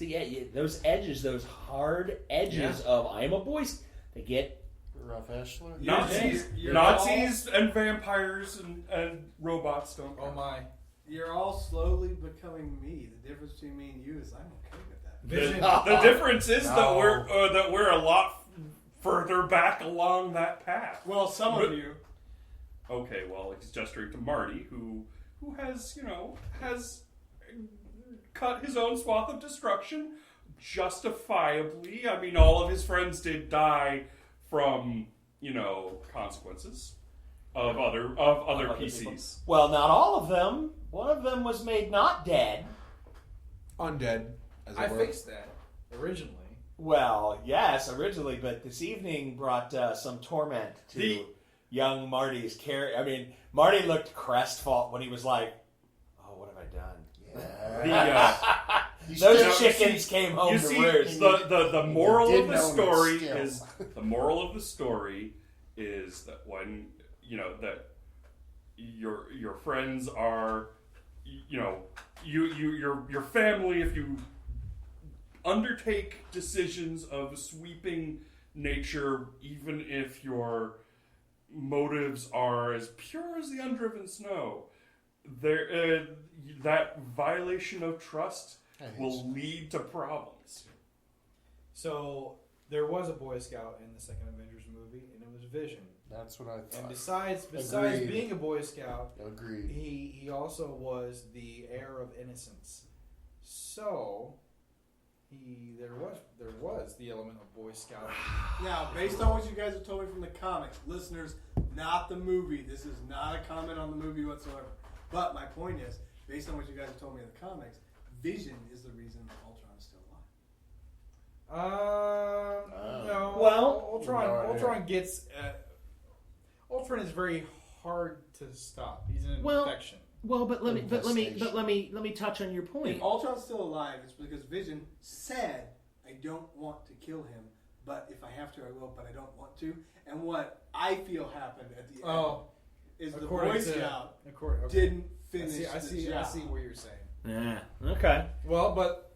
those edges, those hard edges of I am a Boy Scout. They get Ralph Ashler. Nazis and vampires and robots don't. Oh my. You're all slowly becoming me. The difference between me and you is I'm okay with that. Vision. The difference is that we're a lot further back along that path. Well, some of you. Okay, well, he's gesturing to Marty, who has cut his own swath of destruction justifiably. I mean, all of his friends did die from consequences of other PCs. well, not all of them. One of them was made not dead. Undead, as I it were. fixed that originally. Well, yes, originally, but this evening brought some torment to young Marty's character. I mean, Marty looked crestfallen when he was like, "Oh, what have I done?" Those chickens came home You to see, roost. the moral Did of the know story skill. is the moral of the story is that when that your friends are your family, if you undertake decisions of a sweeping nature, even if your motives are as pure as the undriven snow, that violation of trust will lead to problems. So there was a Boy Scout in the second Avengers movie, and it was Vision. That's what I thought. And besides Agreed. being a Boy Scout, Agreed. he also was the heir of innocence. So there was the element of Boy Scout. Now, based on what you guys have told me from the comics, listeners, not the movie. This is not a comment on the movie whatsoever. But my point is, based on what you guys have told me in the comics, Vision is the reason that Ultron is still alive. No. Well, Ultron gets. Ultron is very hard to stop. He's an infection. Well, but let me touch on your point. If Ultron's still alive, it's because Vision said, "I don't want to kill him, but if I have to, I will. But I don't want to." And what I feel happened at the end is the Boy Scout didn't finish the job. I see what you're saying. Yeah. Okay. Well, but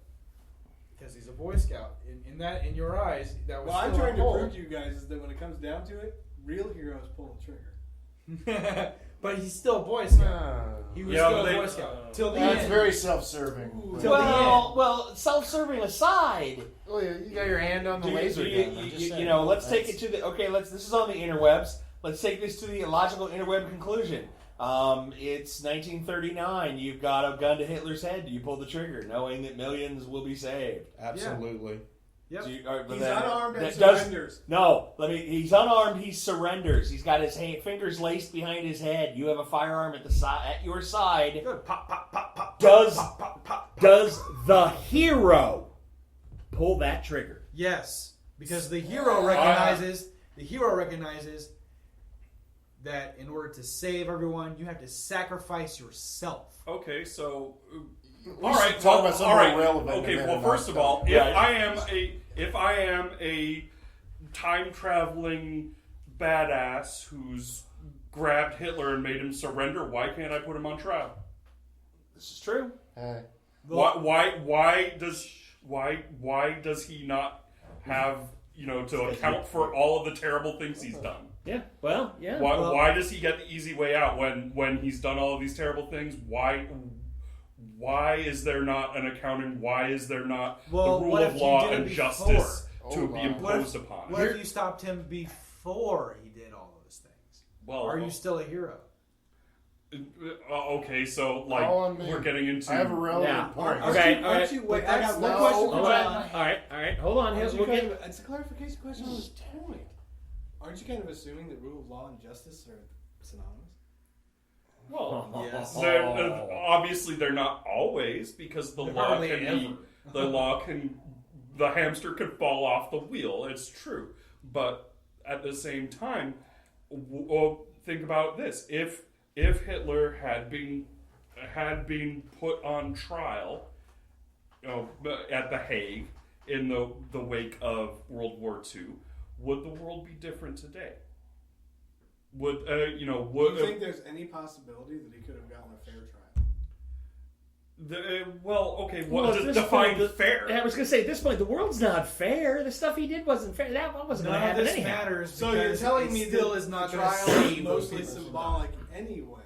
because he's a Boy Scout, in your eyes, that was. What I'm still trying a to goal. prove to you guys is that when it comes down to it, real heroes pull the trigger. But he's still a Boy Scout. He was Yeah, still but a they- Boy Scout till the That's end. very self-serving. Till the end. Well, self-serving aside, Oh, yeah, you got your hand on the laser gun. I'm just saying. let's take it to the This is on the interwebs. Let's take this to the logical interweb conclusion. It's 1939. You've got a gun to Hitler's head. Do you pull the trigger, knowing that millions will be saved? Absolutely. Yep. But He's then- unarmed and that does- surrenders. No, he's unarmed. He surrenders. He's got his fingers laced behind his head. You have a firearm at your side. Good. Pop, pop, pop, pop. Does pop, pop, pop, does the hero pull that trigger? Yes, because the hero recognizes that in order to save everyone, you have to sacrifice yourself. Okay, so We should talk about something more relevant. Okay, than well, that. first of all, Yeah. if I am a time traveling badass who's grabbed Hitler and made him surrender, why can't I put him on trial? This is true. Hey, Why does he not have to account for all of the terrible things he's done? Yeah. Well, yeah. Why does he get the easy way out when he's done all of these terrible things? Why is there not an accounting? Why is there not the Well, rule what of if law you did it and before? justice to Hold be on. imposed upon What him? if you stopped him before he did all those things? Well, Are you still a hero? okay, so like All on me. we're getting into. I have a relevant Yeah. point. Okay, Aren't all right. you, wait, But I that's got one no- question for All John. right. Hold on. Aren't you We'll kind get. of, it's a clarification question on his point. Aren't you kind of assuming that rule of law and justice are synonymous? Well, Yes. obviously they're not always because the law Hardly can ever. be the hamster could fall off the wheel. It's true, but at the same time, think about this: if Hitler had been put on trial, at The Hague in the wake of World War II, would the world be different today? Would Do you think there's any possibility that he could have gotten a fair trial? Well, at this define point, fair? I was going to say, at this point, the world's not fair. The stuff he did wasn't fair. That wasn't going None to of happen this anyhow. matters. So you're because telling it me still that is not the going to trial save is those mostly people. symbolic anyway.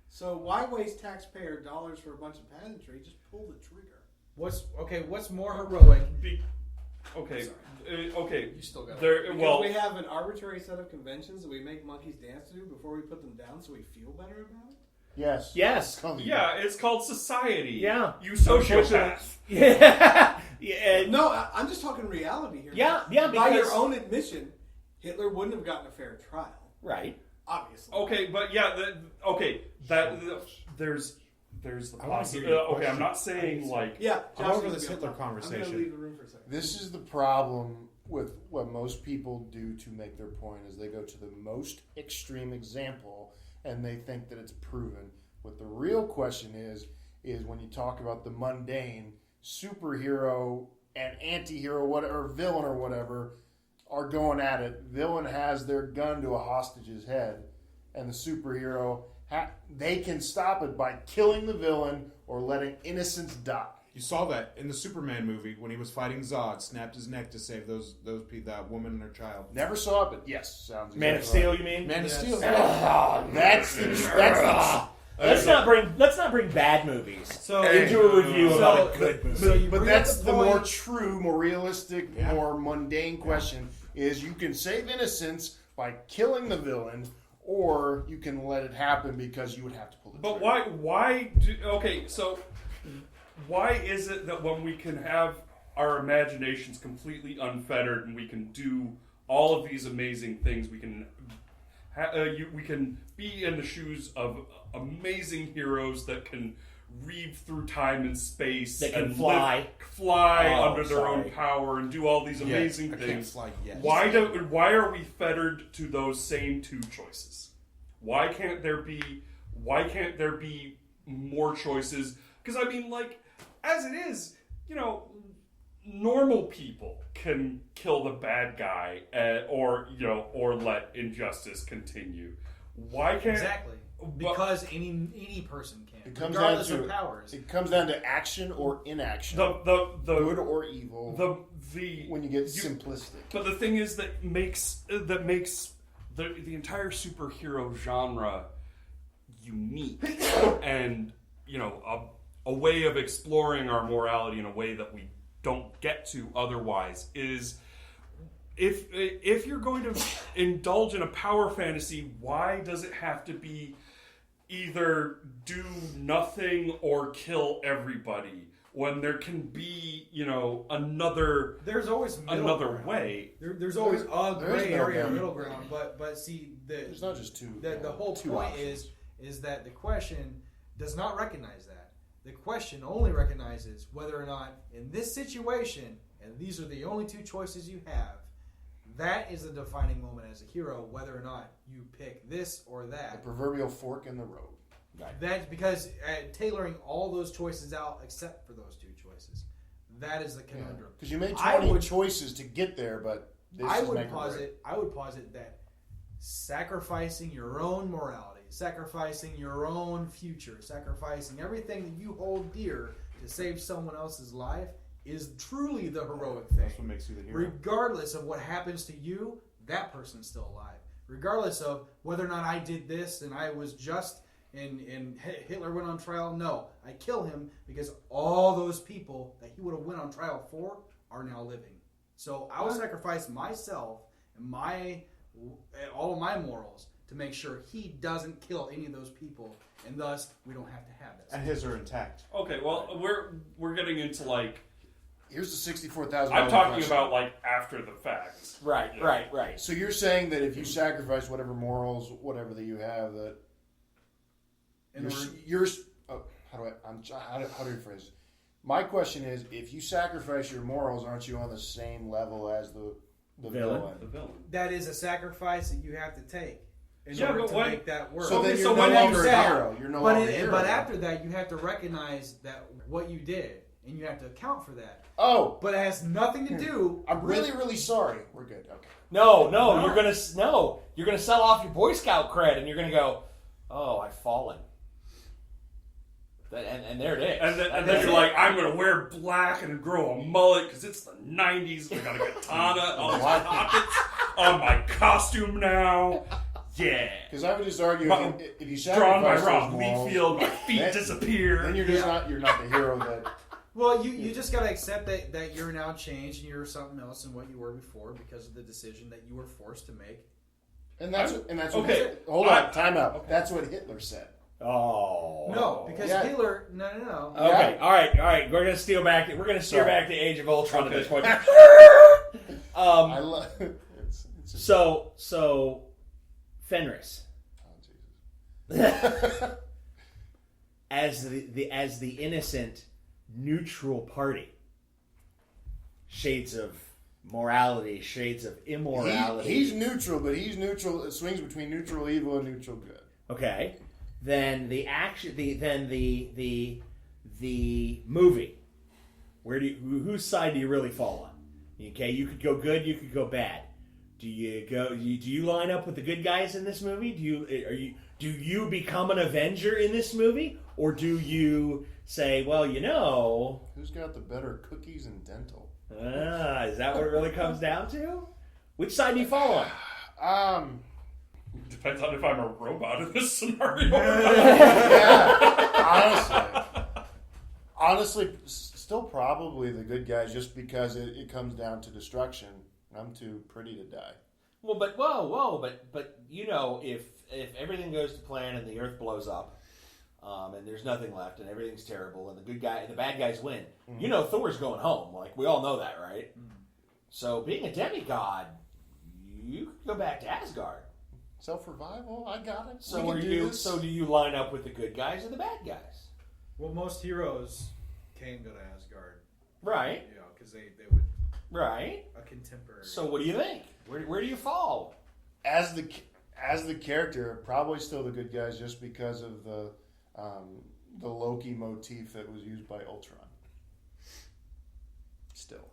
So why waste taxpayer dollars for a bunch of pageantry? Just pull the trigger. What's more heroic? Okay. You still got Because we have an arbitrary set of conventions that we make monkeys dance to before we put them down, so we feel better about it. Yes. Yes. Yeah, it's called society. Yeah. You sociopath. Yeah. Yeah. No, I'm just talking reality here. Yeah, By your because- own admission, Hitler wouldn't have gotten a fair trial. Right. Obviously. Okay, but there's the I wanna hear possibility. your Okay, I'm question. not saying like. Yeah, I'm over needs this to go. Hitler I'm conversation. going to leave the room for a second. This is the problem with what most people do to make their point is they go to the most extreme example and they think that it's proven. What the real question is when you talk about the mundane superhero and anti-hero, whatever, villain or whatever, are going at it. Villain has their gun to a hostage's head, and the superhero, they can stop it by killing the villain or letting innocents die. You saw that in the Superman movie when he was fighting Zod, snapped his neck to save that woman and her child. Never saw it, but yes, sounds Man of exactly Steel, right. you mean? Man of Steel. That's the Let's not bring bad movies So into a review about a good movie. So you but bring that's up the point- more true, more realistic, Yeah. more mundane question is you can save innocence by killing the villain, or you can let it happen because you would have to pull the But trigger. why is it that when we can have our imaginations completely unfettered and we can do all of these amazing things, we can we can be in the shoes of amazing heroes that can reave through time and space, That can and fly. fly Oh, under their own sorry. power, and do all these amazing I can't things. fly yet. Why are we fettered to those same two choices? Why can't there be more choices? Because I mean, like, as it is, normal people can kill the bad guy, or let injustice continue. Why can't Exactly. Because any person can, It comes regardless down of to powers. It comes down to action or inaction, the good or evil. When you get simplistic, But the thing is that makes the entire superhero genre unique, and a way of exploring our morality in a way that we don't get to otherwise is if you're going to indulge in a power fantasy, why does it have to be either do nothing or kill everybody? when there can be, another There's always way. There's always a there is gray no area, gray. middle ground. But see, There's not just two. the whole two point options. is that the question does not recognize that. The question only recognizes whether or not in this situation, and these are the only two choices you have, that is a defining moment as a hero, whether or not you pick this or the that. proverbial fork in the road. That's because tailoring all those choices out except for those two choices. That is the conundrum. Because you made I 20 would- choices to get there, but this I is would make or break. posit that sacrificing your own morality, sacrificing your own future, sacrificing everything that you hold dear to save someone else's life is truly the heroic thing. That's what makes you the hero. Regardless of what happens to you, that person's still alive. Regardless of whether or not I did this and I was just and Hitler went on trial, no, I kill him because all those people that he would have went on trial for are now living. So I will sacrifice myself and all of my morals to make sure he doesn't kill any of those people, and thus we don't have to have this. And his are intact. Okay, well, we're getting into like Here's the $64,000. I'm talking question. about like after the fact. Right, Yeah. right. So you're saying that if you sacrifice whatever morals, whatever that you have, that you're how do you phrase it? My question is, if you sacrifice your morals, aren't you on the same level as the villain? The villain. That is a sacrifice that you have to take in Yeah, order but to what- make that work. So then Okay, you're so no when longer you a said- hero. You're no longer a hero. But after that, you have to recognize that what you did, and you have to account for that. Oh, But it has nothing to do. I'm with- really, really sorry. We're good. Okay. No, No. you're gonna sell off your Boy Scout cred, and you're gonna go, oh, I've fallen. And there it is. And then That's you're it. like, I'm gonna wear black and grow a mullet because it's the '90s. I got a katana on my pockets on my costume now. Yeah. Because I would just argue My- if you Drawn by sacrifice Rob those morals, Liefeld, my feet then- disappear. then you're just not the hero that. Well, you just got to accept that you're now changed and you're something else than what you were before because of the decision that you were forced to make. And that's what. okay. Hold on, time out. Okay. That's what Hitler said. Oh No, because Yeah. Hitler. No. Okay, Yeah. all right. We're gonna steer back to Sorry. the Age of Ultron at this point. I love. It's just, So Fenris, oh, Jesus. as the innocent, neutral party, shades of morality, shades of immorality. He's neutral, but he's neutral. It swings between neutral evil and neutral good. Okay, then the movie. Whose side do you really fall on? Okay, you could go good, you could go bad. Do you line up with the good guys in this movie? Do you become an Avenger in this movie, or do you say, well, Who's got the better cookies and dental? is that what it really comes down to? Which side do you fall on? Depends on if I'm a robot in this scenario. Yeah, honestly, still probably the good guys, just because it comes down to destruction. I'm too pretty to die. Well, but if everything goes to plan and the Earth blows up, and there's nothing left and everything's terrible and the bad guys win, Thor's going home. Like, we all know that, right? Mm-hmm. So being a demigod, you could go back to Asgard. Self-revival, I got it. So We can do this. do you line up with the good guys or the bad guys? Well, most heroes can go to Asgard. Right. Because they would Right. a contemporary. So what do you think? Where do you fall? As the character, probably still the good guys, just because of the Loki motif that was used by Ultron. Still,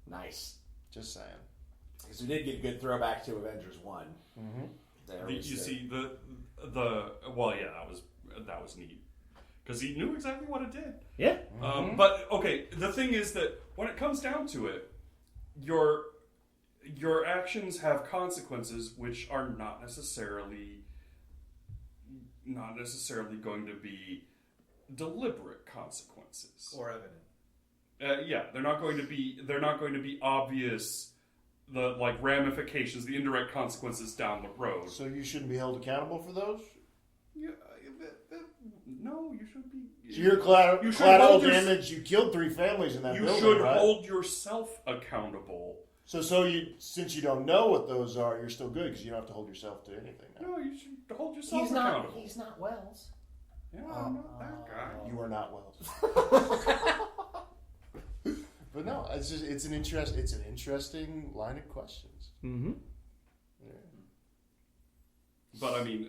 Nice. just saying. Because we did get a good throwback to Avengers 1. Mm-hmm. There You was see that was neat because he knew exactly what it did. Yeah. But okay, the thing is that when it comes down to it, your actions have consequences which are not necessarily going to be deliberate consequences or evident. They're not going to be obvious. The ramifications, the indirect consequences down the road. So you shouldn't be held accountable for those? Yeah, no, you should be. So your collateral You should hold your- damage, you killed 3 families in that You building, should right? hold yourself accountable. So you, since you don't know what those are, you're still good because you don't have to hold yourself to anything now. No, you should hold yourself He's not. accountable. He's not Wells. Yeah, I'm not that guy. You are not Wells. But no, it's an interesting line of questions. Mm-hmm. Yeah. But I mean,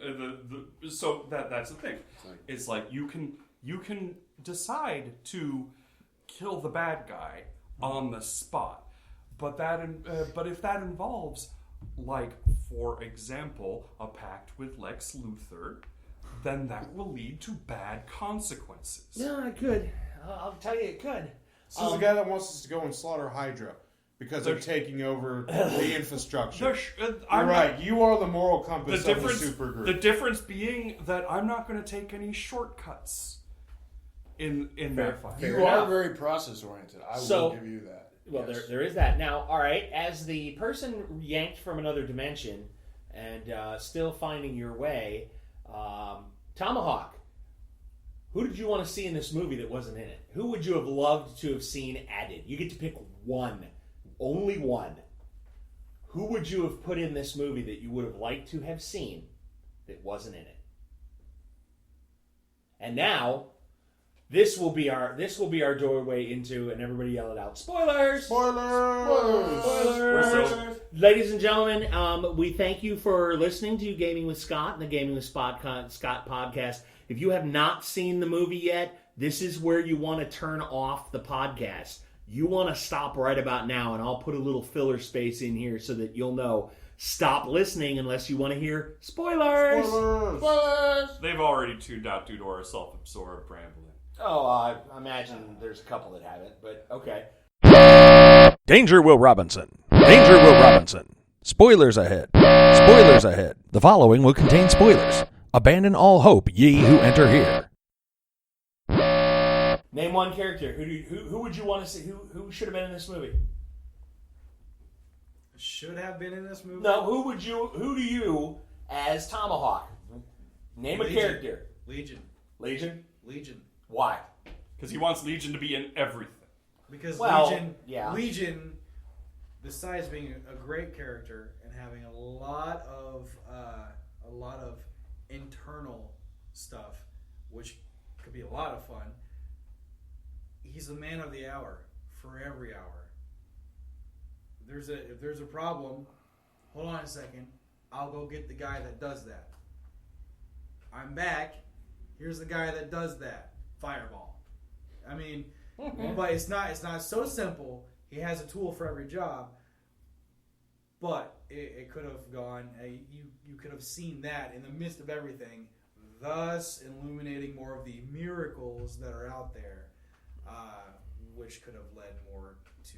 so that's the thing. It's like you can decide to kill the bad guy on the spot, but if that involves, like, for example, a pact with Lex Luthor, then that will lead to bad consequences. Yeah, it could. I'll tell you, it could. This is a guy that wants us to go and slaughter Hydra because they're taking over the infrastructure. You're right. You are the moral compass of the supergroup. The difference being that I'm not going to take any shortcuts in that fight. You are very process oriented. I will give you that. Well, Yes. there is that. Now, all right, as the person yanked from another dimension and still finding your way, Tomahawk, who did you want to see in this movie that wasn't in it? Who would you have loved to have seen added? You get to pick one. Only one. Who would you have put in this movie that you would have liked to have seen that wasn't in it? And now, this will be our doorway into, and everybody yell it out, spoilers! Spoilers! Spoilers! Ladies and gentlemen, we thank you for listening to Gaming with Scott and the Gaming with Scott podcast. If you have not seen the movie yet, this is where you want to turn off the podcast. You want to stop right about now, and I'll put a little filler space in here so that you'll know. Stop listening unless you want to hear spoilers! Spoilers! They've already tuned out due to our self-absorbed rambling. Oh, I imagine there's a couple that haven't, but okay. Danger, Will Robinson. Danger, Will Robinson. Spoilers ahead. Spoilers ahead. The following will contain spoilers. Abandon all hope, ye who enter here. Name one character. Who would you want to see? Who should have been in this movie? Should have been in this movie. No, who do you, as Tomahawk, name a character? Legion. Legion? Legion. Why? Because he wants Legion to be in everything. Because Legion, besides being a great character and having a lot of internal stuff, which could be a lot of fun, he's the man of the hour for every hour. If there's a problem, hold on a second, I'll go get the guy that does that. I'm back. Here's the guy that does that. Fireball. I mean, but it's not so simple. He has a tool for every job, but it could have gone. You could have seen that in the midst of everything, thus illuminating more of the miracles that are out there, which could have led more to,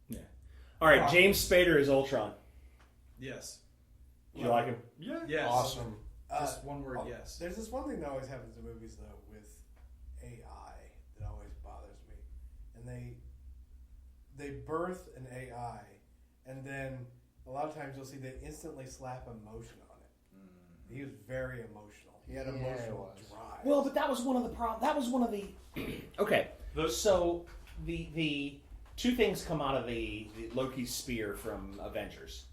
Yeah. All right, James Spader is Ultron. Yes. Do you like him? Yeah. Yes. Awesome. Just one word, yes. There's this one thing that always happens in movies, though, with AI that always bothers me. And they birth an AI, and then a lot of times you'll see they instantly slap emotion on it. He was very emotional. He had emotional drive. Well, but that was one of the That was one of the. Okay, so the two things come out of the Loki's spear from Avengers,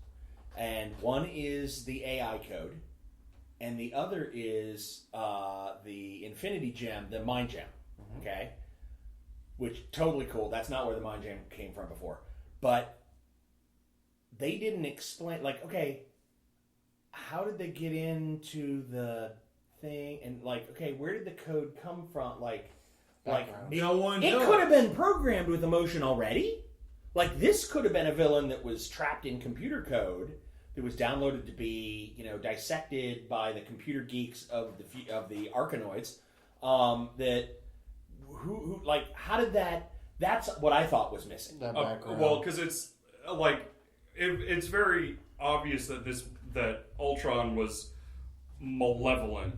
and one is the AI code. And the other is the Infinity Gem, the Mind Gem, okay? Which, totally cool. That's not where the Mind Gem came from before. But they didn't explain, like, okay, how did they get into the thing? And, like, okay, where did the code come from? Like No one it knows. could have been programmed with emotion already. Like, this could have been a villain that was trapped in computer code that was downloaded to be, dissected by the computer geeks of the Arkanoids. How did that? That's what I thought was missing. That background. Well, because it's like it's very obvious that Ultron was malevolent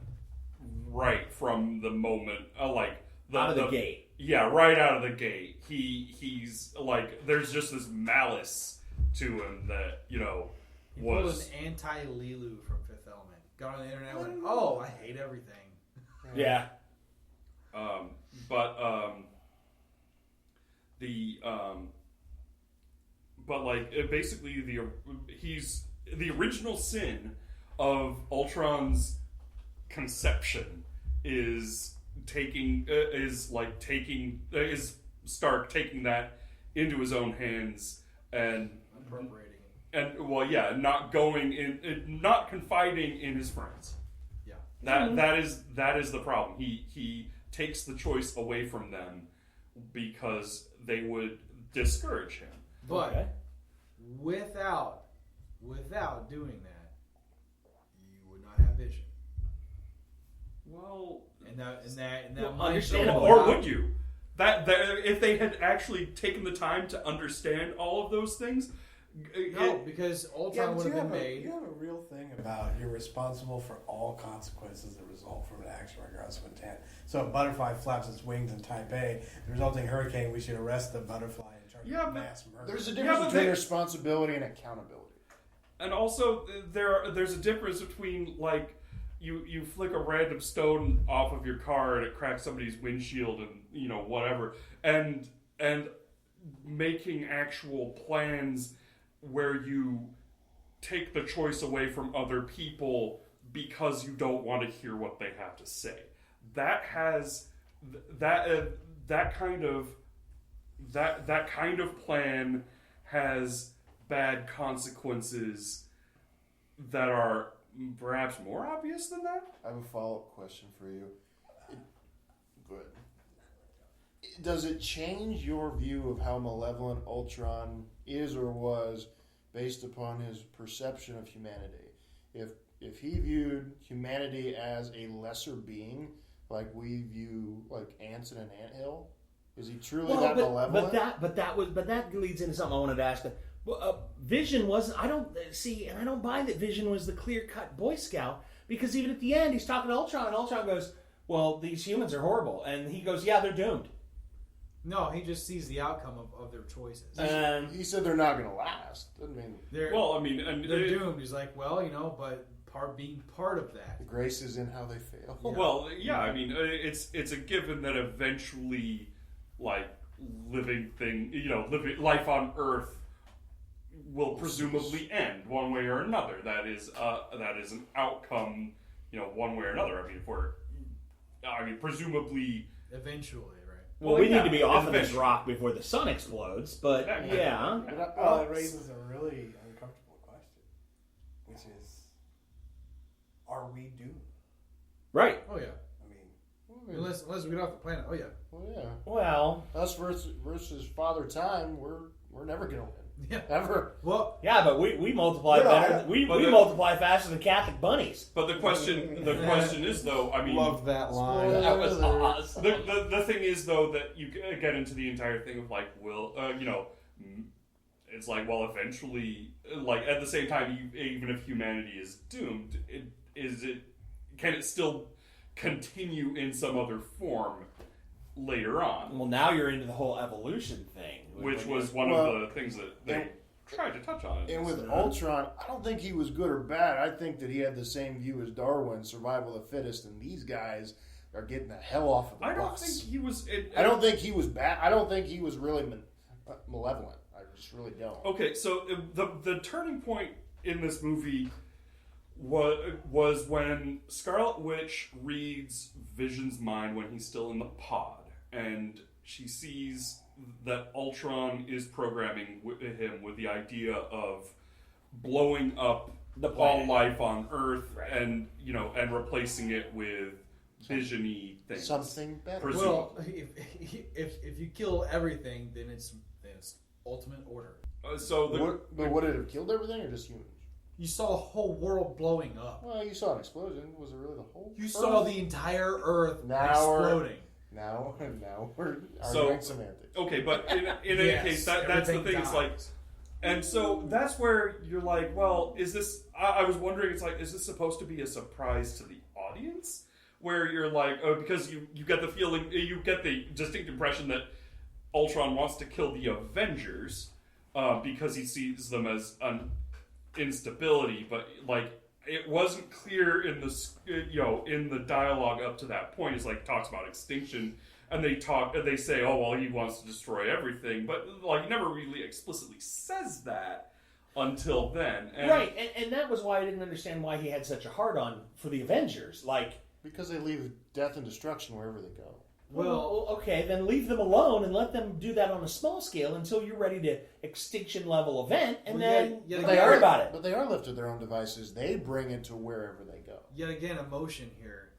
right from the moment, out of the gate. Yeah, right out of the gate. He's like, there's just this malice to him that He was an anti-Lilu from Fifth Element. Got on the internet and went, oh, I hate everything. Yeah. But like basically he's the original sin of Ultron's conception is Stark taking that into his own hands and Appropriating it. and well, yeah, not going in, not confiding in his friends. Yeah. That is the problem. He takes the choice away from them because they would discourage him. But without doing that, you would not have Vision. Well, And that Well, might understandable. go or out- would you? That if they had actually taken the time to understand all of those things, No, because Yeah, Ultron but would you have been have, made. you have a real thing about you're responsible for all consequences that result from an action regardless of intent. So a butterfly flaps its wings in Taipei, the resulting hurricane, we should arrest the butterfly and charge Yeah, of but mass murder. There's a Yeah, difference but between they- responsibility and accountability. and also there's a difference between like you flick a random stone off of your car and it cracks somebody's windshield and whatever, and making actual plans where you take the choice away from other people because you don't want to hear what they have to say. That has that kind of plan has bad consequences that are perhaps more obvious than that. I have a follow-up question for you. Good. Does it change your view of how malevolent Ultron is or was based upon his perception of humanity? If he viewed humanity as a lesser being, like we view like ants in an anthill, is he truly that malevolent? But that leads into something I wanted to ask. Vision wasn't. I don't buy that Vision was the clear-cut Boy Scout, because even at the end he's talking to Ultron, and Ultron goes, "Well, these humans are horrible," and he goes, "Yeah, they're doomed." No, he just sees the outcome of their choices. He said they're not going to last. I mean, They're And doomed. He's like, well, but being part of that. the grace is in how they fail. Well, yeah, I mean, it's a given that eventually, like, living life on Earth will presumably end one way or another. That is an outcome, one way or another. I mean, presumably. Eventually, right? Well, we yeah, need to be off of this eventually. rock before the sun explodes. But yeah, Well, it raises a really uncomfortable question, which is, are we doomed? right. Oh yeah. I mean, Unless we get off the planet. Oh yeah. Well, yeah. Well, Us versus Father Time, we're never going to win. Yeah. Ever. Well, yeah, but we multiply No, better. We but the- multiply faster than Catholic bunnies. But the question is though. I mean, Love that line. Spoiler That was alert. awesome. the thing is though that you get into the entire thing of like, it's like, well, eventually, like at the same time, even if humanity is doomed, can it still continue in some other form later on? Well, now you're into the whole evolution thing, Which was one of the things that they tried to touch on. And with Ultron, I don't think he was good or bad. I think that he had the same view as Darwin, survival of the fittest, and these guys are getting the hell off of the I don't bus. think he was. I don't think he was bad. I don't think he was really malevolent. I just really don't. Okay, so the turning point in this movie was when Scarlet Witch reads Vision's mind when he's still in the pod, and she sees that Ultron is programming him with the idea of blowing up The all planet. life on Earth, and and replacing it with Vision-y things. Something better. Presumably. well, if you kill everything, then it's ultimate order. But would it have killed everything or just humans? You saw the whole world blowing up. Well, you saw an explosion. Was it really the whole? You Earth? saw the entire Earth Now we're- exploding. Now we're So- arguing semantics. Okay, but in any Yes, case, that's the everything thing. It's like, dies. and so that's where you're like, well, is this? I was wondering, it's like, is this supposed to be a surprise to the audience? Where you're like, because you get the feeling, you get the distinct impression that Ultron wants to kill the Avengers because he sees them as an instability, but like it wasn't clear in the dialogue up to that point. It's like talks about extinction, and they say, oh well, he wants to destroy everything, but like he never really explicitly says that until then. And right, and that was why I didn't understand why he had such a hard-on for the Avengers. Like, because they leave death and destruction wherever they go. well, okay, then leave them alone and let them do that on a small scale until you're ready to extinction level event, and then worry about it. But they are left to their own devices. They bring it to wherever they go. Yet again, emotion here.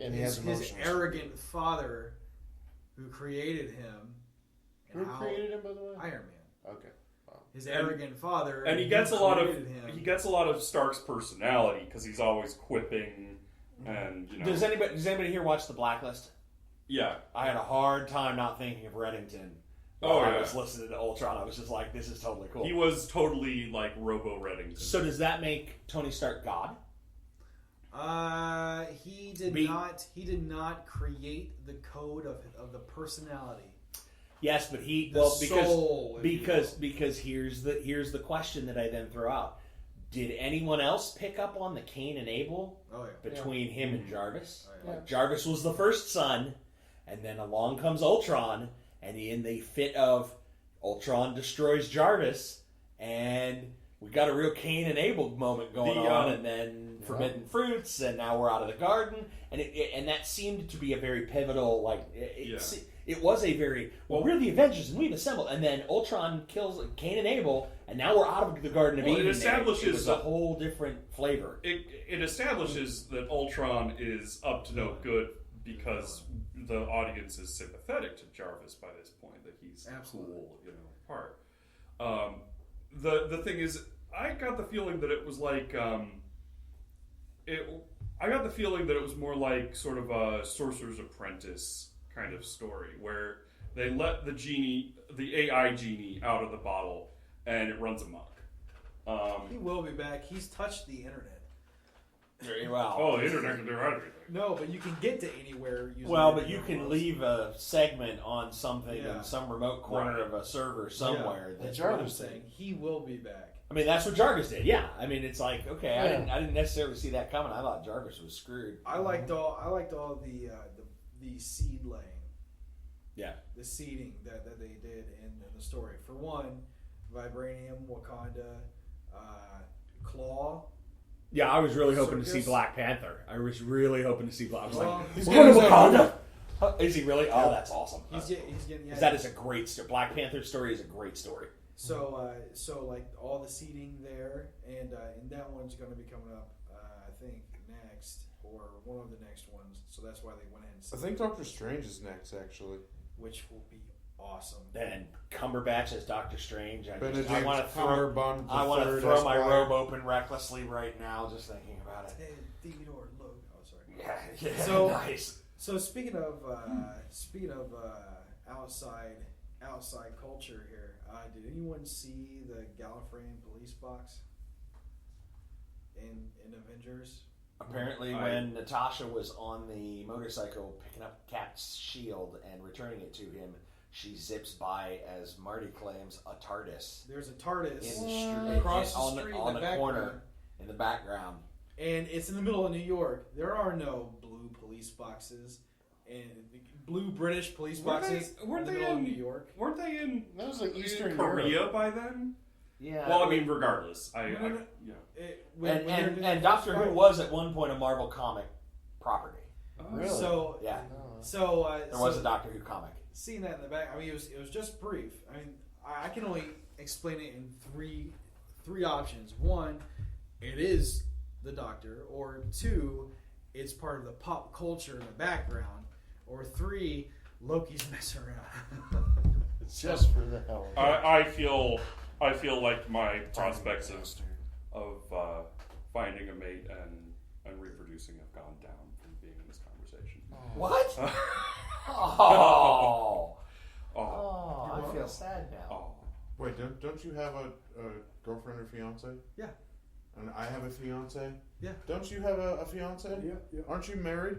And he has his emotions. arrogant father, who created him. Who created him, by the way? Iron Man. Okay. Wow. His arrogant father, and he gets a lot of Stark's personality because he's always quipping, and Does anybody here watch The Blacklist? Yeah, I had a hard time not thinking of Reddington. I was listening to Ultron. I was just like, this is totally cool. He was totally like Robo Reddington. So does that make Tony Stark God? He did not create the code of the personality. Yes, but because here's the question that I then throw out. Did anyone else pick up on the Cain and Abel between him and Jarvis? Oh, yeah. Like, Jarvis was the first son, and then along comes Ultron, and in the fit of Ultron destroys Jarvis, and we got a real Cain and Abel moment going on, and then forbidden fruits, and now we're out of the garden, and that seemed to be a very pivotal, it was a very, we're the Avengers and we've assembled, and then Ultron kills Cain and Abel, and now we're out of the Garden of Eden. It was a whole different flavor. It establishes that Ultron is up to no good because the audience is sympathetic to Jarvis by this point, that he's cool, part. The thing is, I got the feeling that it was like, I got the feeling that it was more like sort of a Sorcerer's Apprentice kind of story, where they let the AI genie out of the bottle, and it runs amok. He will be back. He's touched the internet. Very well. Oh, the internet can do everything. No, but you can get to anywhere using but you can leave a segment on something in some remote corner Right. of a server somewhere. Yeah. That That's what I'm saying. He will be back. I mean, that's what Jarvis did. Yeah, I mean, it's like, okay, I didn't necessarily see that coming. I thought Jarvis was screwed. I liked all the seed laying. Yeah, the seeding that they did in the story. For one, Vibranium, Wakanda, Claw. Yeah, I was really hoping to see Black Panther. I was really hoping to see Black. I was like, he's we're going to getting Wakanda. Is he really? Oh, that's awesome. He's getting. Yeah, that is a great story. Black Panther's story is a great story. So like all the seeding there, and that one's going to be coming up, I think next or one of the next ones. So that's why they went ahead and. I think Doctor Strange is next, actually. Which will be awesome. And Cumberbatch as Doctor Strange. I want to throw my robe open recklessly right now, just thinking about it. Theodore Logan. Oh, sorry. Yeah. So nice. So speaking of outside culture here, did anyone see the Gallifreyan police box in Avengers? Apparently, when Natasha was on the motorcycle picking up Cap's shield and returning it to him, she zips by, as Marty claims, a TARDIS. There's a TARDIS across the street on the corner in the background, and it's in the middle of New York. There are no blue police boxes and blue British police boxes in the middle of New York. Weren't they in? That was like Eastern Korea Europe by then. Yeah. Well, I mean, regardless, and Doctor Who was at one point a Marvel comic property. Really? So yeah. So there was a Doctor Who comic. Seeing that in the back, I mean, it was just brief. I mean, I can only explain it in three options. One, it is the Doctor, or two, it's part of the pop culture in the background, or three, Loki's messing around. Just for the hell of it. I feel like my prospects of finding a mate and reproducing have gone down from being in this conversation. What? I feel sad now. Wait, don't you have a girlfriend or fiance? Yeah. And I have a fiance? Yeah. Don't you have a fiance? Yeah. Aren't you married?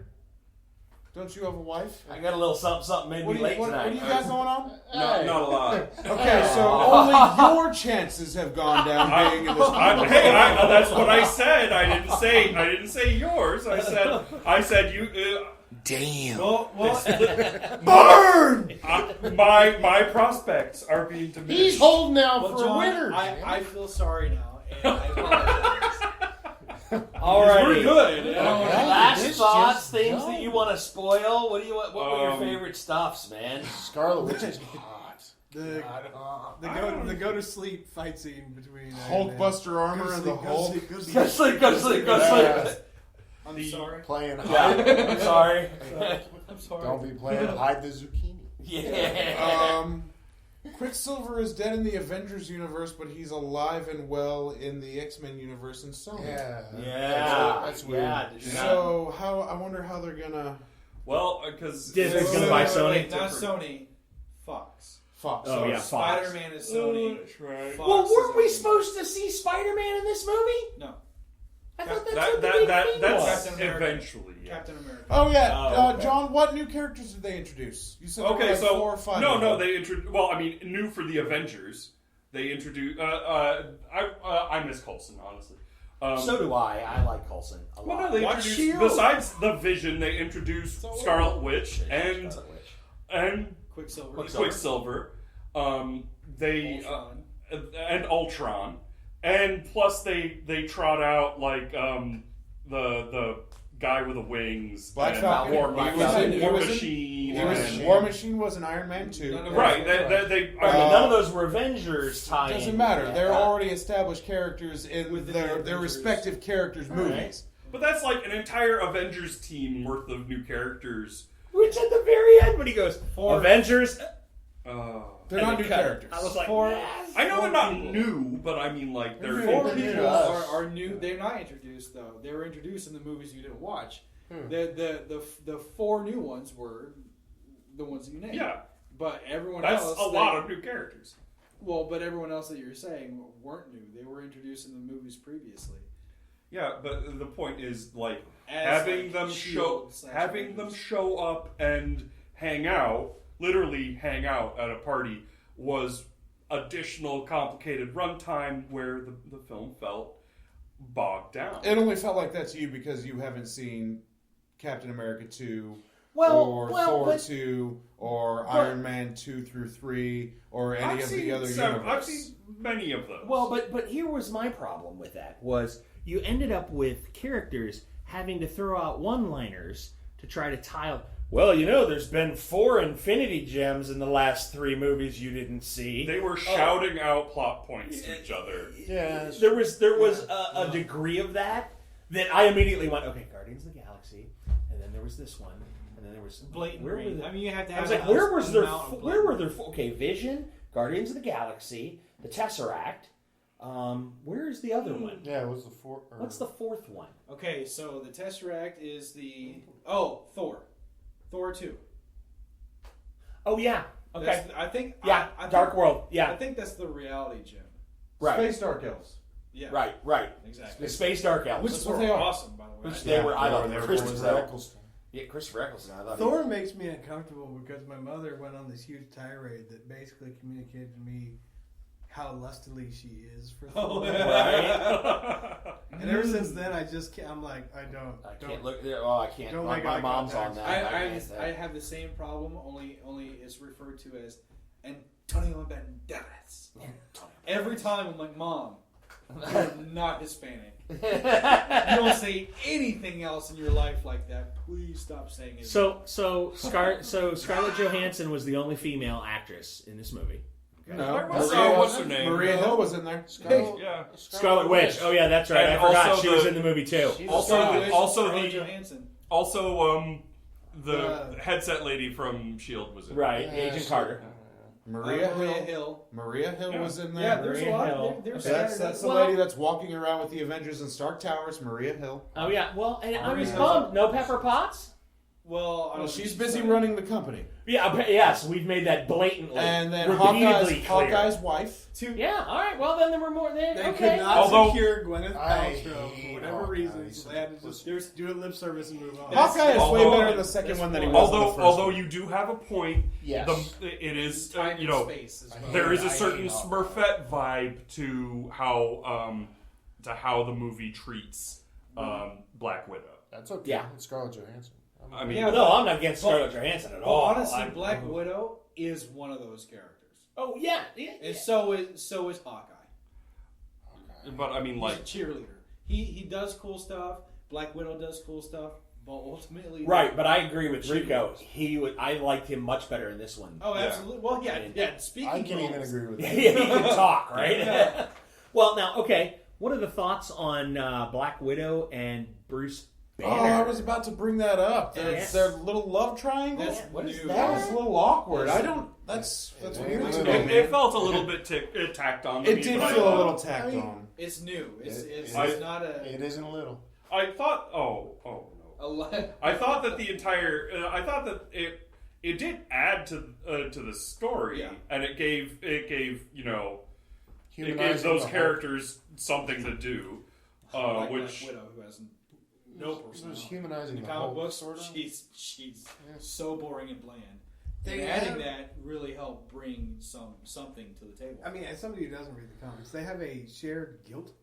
Don't you have a wife? I got a little something made me late What tonight. do you got going on? Not a lot. Okay, so only your chances have gone down being in this movie. That's what I said. I didn't say yours. I said you. Damn. Burn! My prospects are being diminished. He's holding out Well, for John, a winner. I feel sorry now, and I apologize. Alrighty. We're good. Last This thoughts, just things go. that you want to spoil. What do you want? What were your Um, favorite stuffs, man? Scarlet Witch is hot. The go to sleep fight scene between Hulkbuster armor and the Hulk. Go to sleep. Go to sleep. Go to sleep. I'm sorry. Playing Yeah. I'm sorry. I'm sorry. Don't be playing hide the zucchini. Yeah. Quicksilver is dead in the Avengers universe, but he's alive and well in the X-Men universe in Sony. Yeah. That's weird. Yeah. Did you not- So I wonder how they're gonna Well, because Disney's gonna buy Sony. Not Sony. Fox. Fox. Oh yeah, Fox. Spider-Man is Sony. right. Fox Well, is weren't we Sony. supposed to see Spider-Man in this movie? No. I thought that's what the big thing that's was. Captain America. eventually. Yeah. Captain America. Oh yeah, Oh, okay. John. What new characters did they introduce? You said there were Okay, like so 4 or 5. no, of them. they introduced. Well, I mean, new for the Avengers. They introduced. I miss Coulson, honestly. So do I. I like Coulson a lot. Well, no, they Watch introduced. Shield. Besides the Vision, they introduced Scarlet Witch and Scarlet Witch. and Quicksilver. Quicksilver. They Ultron. and Ultron, and plus they trot out like the guy with the wings, Black and Falcon. War, He Black was Falcon, in- War he was in- Machine, He was, and- War Machine was in Iron Man 2. No, no, right. They Right, but none of those were Avengers tie. Doesn't matter. They're already established characters in Within their the Avengers. respective characters' movies. But that's like an entire Avengers team worth of new characters. Which at the very end, when he goes, Avengers. They're not new cut it. characters. I was like, Four- yes. I know they're not people. new, but I mean like they're Four They're new people to us. are new. They're not introduced though. They were introduced in the movies you didn't watch. Hmm. The 4 new ones were the ones that you named. Yeah, But everyone that's else, a lot of new characters. Well, but everyone else that you're saying weren't new. They were introduced in the movies previously. Yeah, but the point is like As, having like, them Shield / having them Avengers. show up and hang out, literally hang out at a party, was additional complicated runtime where the film felt bogged down. It only felt like that to you because you haven't seen Captain America 2 Well, or Thor but 2 or Iron Man 2 through 3 or any of the other universes. I've seen many of those. Well, but here was my problem with that was you ended up with characters having to throw out one-liners to try to tie. Well, you know, there's been 4 Infinity Gems in the last 3 movies you didn't see. they were shouting out plot points to each other. Yeah. There was a degree of that I immediately went, okay, Guardians of the Galaxy, and then there was this one, and then there was Blatant. where were green. the- I mean, you have to I have. was like, a- where was an their? amount of Where were blatant. their? Okay, Vision, Guardians of the Galaxy, the Tesseract. Where's the other one? Yeah, it was the 4. What's the 4th one? Okay, so the Tesseract is the Thor 2. Oh yeah. Okay. That's I think. Yeah. I Dark think, World. I Yeah. think that's the reality gem. Right. Space Dark Elves. Yeah. Right. Exactly. The Space Dark Elves. Which what were they are. awesome, by the way. Which they were. I love they were Christopher Eccleston. Yeah, Christopher Eccleston. I love Thor makes me uncomfortable because my mother went on this huge tirade that basically communicated to me how lustily she is for Thor. Right. And ever since then, I just can't, I'm like, I can't look. Oh, I can't. Don't My, make my eye mom's contact. on that. I have the same problem. Only it's referred to as Antonio Banderas. Every time I'm like, Mom, you're not Hispanic. You don't say anything else in your life like that. Please stop saying it. So Scarlett Johansson was the only female actress in this movie. No, What's her name? Maria Hill was in there. Yeah. Scarlet Witch. Oh yeah, that's right. And I forgot also she was the- in the movie too. Scarlett Johansson. Also the headset lady from Shield was in. Right, Agent Carter. Maria Maria Hill. Hill. Maria Hill Yeah. was in there. Yeah, there's a Maria lot. Hill. There's That's the lady that's walking around with the Avengers in Stark Towers. Maria Hill. Oh yeah, well, and I was Maria bummed. No Pepper Potts. Well, I don't she's think busy right. running the company. Yes, we've made that blatantly. And then repeatedly clear. Hawkeye's wife. Yeah, all right. Well, then there were more there. They Okay. could not Although- secure Gwyneth I Paltrow hate for whatever Hawkeye. reason, so they had to just do it lip service and move on. Hawkeye is way Although- better in the second one than he was in the first Although one. you do have a point, Yes. it is Time you and know space as I well. there is I a certain hate Hawkeye. Smurfette vibe to how the movie treats Black Widow. That's okay. Yeah. It's Scarlett Johansson. I mean, Yeah, No, I'm not against Scarlett Johansson at Well, all. honestly, I'm- Black Widow is one of those characters, Oh yeah. and so is Hawkeye. but I mean, He's like, a cheerleader. He does cool stuff. Black Widow does cool stuff, but ultimately, Right, but I agree with Rico. I liked him much better in this one. Oh, absolutely. Well, yeah. Speaking, I can even roles, agree with Yeah, that. he can talk, right? Yeah. Well, now, okay. What are the thoughts on Black Widow and Bruce Banner? Oh, I was about to bring that up. Yes. Their little love triangle. That's What is new. That was a little awkward. I don't. That's It weird ain't to little. me. it felt a little bit tacked on. to It me, did but feel a I- little tacked I mean- on. It's new. It's It- not a. It isn't little. I thought. Oh no. a lot. I thought that the entire. I thought that it did add to the story, Yeah. and it gave it gave Humanizing those the whole- characters something to do, like which. Black Widow, who has no It was personality. humanizing In the the comic whole books, sort of. she's Yeah. so boring and bland. They And adding have- that really helped bring something to the table. I mean, as somebody who doesn't read the comics, they have a shared guilt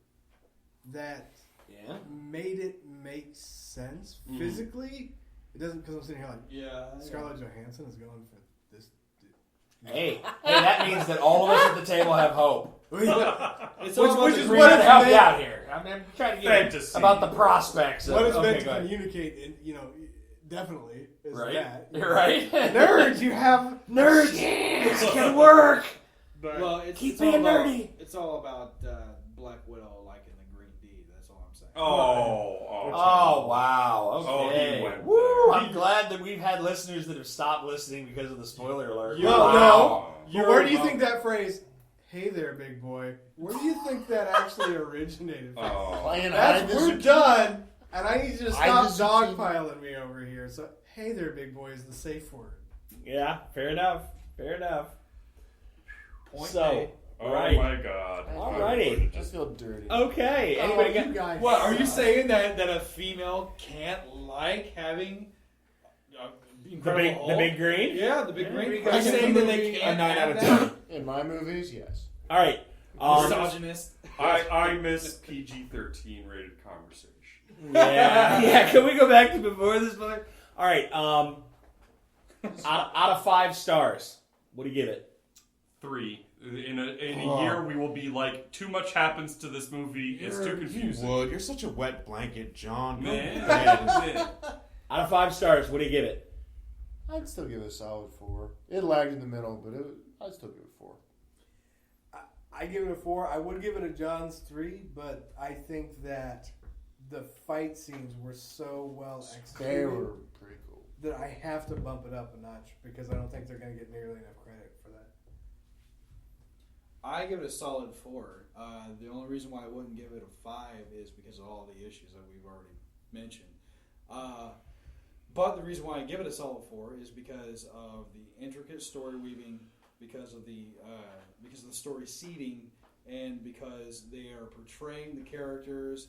that Yeah. made it make sense physically. It doesn't, because I'm sitting here like yeah, Scarlett Johansson is going for this. Hey, that means that all of us at the table have hope. It's all about which the is We're what trying to it's help you meant- out here. I'm trying to get Fantasy. about the prospects. Of, What it's okay, meant to go ahead. communicate, definitely is Right? that. You're right. Nerds, you have Nerds. This can work. Well, it's Keep it's all being about, nerdy. It's all about Black Widow liking the green deed. That's all I'm saying. Oh wow! Oh, Okay. he went Woo! there. I'm glad that we've had listeners that have stopped listening because of the spoiler alert. You Wow. know, You're but where do you welcome. think that phrase, "Hey there, big boy"? Where do you think that actually originated from? Playing That's hide the we're zucchini. done, and I need you to Hide stop the zucchini. dogpiling me over here. So, "Hey there, big boy" is the safe word. Yeah, fair enough. Fair enough. Point So, made. Oh right. my god. Alrighty. I feel dirty. Okay. Oh, Anybody you got? guys What are you suck. saying that a female can't like having The Incredible big Hulk? green. Yeah, the big green. Are you saying that they A can't 9 out of have 10. In my movies, yes. All right. Misogynist. I miss PG-13 rated conversation. Yeah. Can we go back to before this one? All right. Out of 5 stars, what do you give it? 3. In a year, we will be like, too much happens to this movie. It's too confusing. You would. You're such a wet blanket, John. Go Man. ahead. Out of 5 stars, what do you give it? I'd still give it a solid 4. It lagged in the middle, but I'd still give it 4. I give it a 4. I would give it a John's 3, but I think that the fight scenes were so well They executed were pretty cool. that I have to bump it up a notch because I don't think they're going to get nearly enough credit for that. I give it a solid 4. The only reason why I wouldn't give it a 5 is because of all the issues that we've already mentioned. But the reason why I give it a solid 4 is because of the intricate story weaving, because of the story seeding, and because they are portraying the characters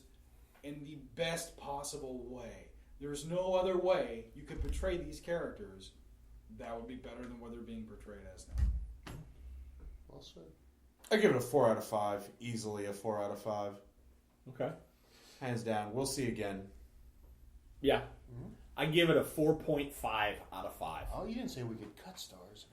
in the best possible way. There's no other way you could portray these characters that would be better than what they're being portrayed as now. Well said. I give it a 4 out of 5. Easily a 4 out of 5. Okay. Hands down. We'll see again. Yeah. I give it a 4.5 out of 5. Oh, you didn't say we could cut stars.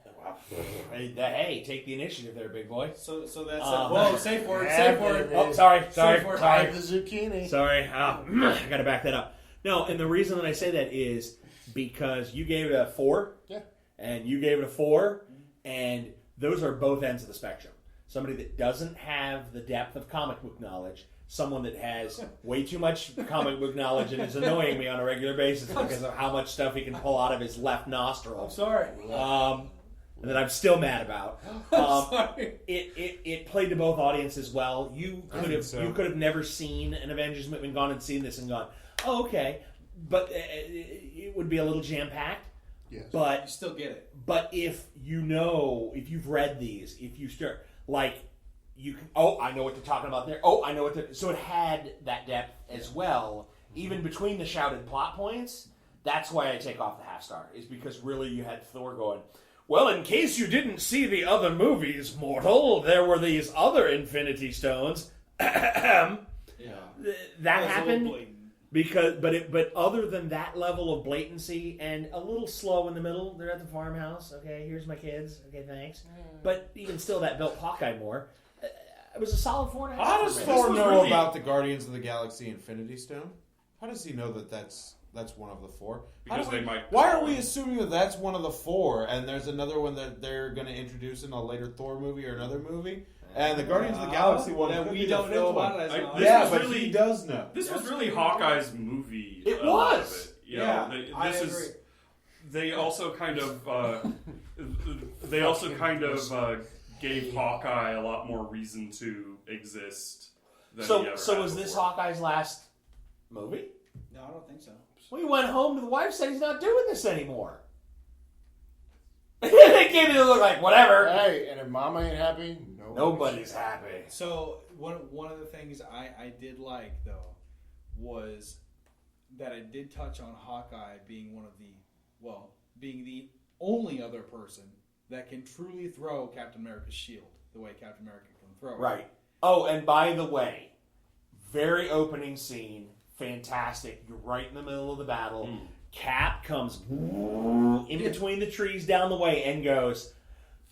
Hey, take the initiative there, big boy. So that's Whoa, safe word, yeah, safe word. baby. Oh, sorry. Hide the zucchini. Sorry. I got to back that up. No, and the reason that I say that is because you gave it a 4. Yeah. And you gave it a 4. And those are both ends of the spectrum. Somebody that doesn't have the depth of comic book knowledge, someone that has way too much comic book knowledge and is annoying me on a regular basis because of how much stuff he can pull out of his left nostril. Sorry. That I'm still mad about. Sorry. It played to both audiences well. You could have so. you could have never seen an Avengers movie and gone and seen this and gone, oh, okay. it would be a little jam packed. Yes. But You still get it. But if you've read these, if you start, you can, I know what they're talking about there. I know so it had that depth as well, even between the shouted plot points. That's why I take off the half star, is because really you had Thor going, well, in case you didn't see the other movies, mortal, there were these other Infinity Stones. Yeah. That happened. But other than that level of blatancy and a little slow in the middle, they're at the farmhouse. Okay, here's my kids. Okay, thanks. But even still, that built Hawkeye more. It was a solid 4.5. How does for me. Thor know really- about the Guardians of the Galaxy Infinity Stone? How does he know that that's one of the 4? Because they might. Why are we assuming that that's one of the 4, and there's another one that they're going to introduce in a later Thor movie or another movie? And the Guardians of the Galaxy one that could we be don't the know fifth one. about as an This Yeah, was but really- he does know. This was really Hawkeye's movie. It a lot was. of it. You Yeah, know, I this agree. is. They also kind of. Gave Hawkeye a lot more reason to exist than he ever So had was this before. Hawkeye's last movie? No, I don't think so. We went home to the wife, said he's not doing this anymore. They gave me the look like, whatever. Hey, and if Mama ain't happy, Nobody's happy. So one of the things I did like though was that I did touch on Hawkeye being being the only other person that can truly throw Captain America's shield the way Captain America can throw it. Right. Oh, and by the way, very opening scene, fantastic. You're right in the middle of the battle. Cap comes in between the trees down the way and goes,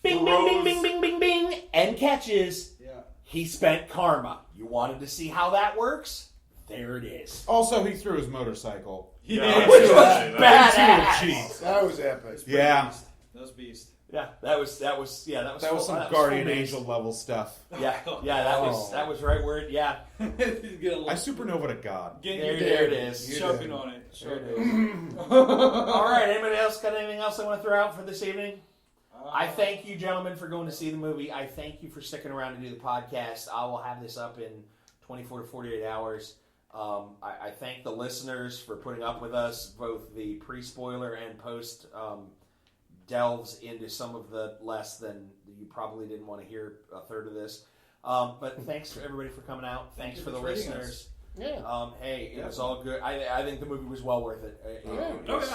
bing, bing, bing, bing, bing, bing, bing, and catches. Yeah. He spent karma. You wanted to see how that works? There it is. Also, he threw his motorcycle. Yeah, Which was that. badass. That was epic. Yeah. That was beast. Yeah, that was That was some full Guardian base. Angel level stuff. Yeah, that was right where it. Yeah, He's gonna I supernovaed a god. there it is. choking on it. There it is. All right, anybody else got anything else they want to throw out for this evening? I thank you, gentlemen, for going to see the movie. I thank you for sticking around to do the podcast. I will have this up in 24 to 48 hours. I thank the listeners for putting up with us, both the pre-spoiler and post delves into some of the less than you probably didn't want to hear a third of this. But thanks for everybody for coming out. Thanks for the listeners. Yeah. Hey, it was all good. I think the movie was well worth it. I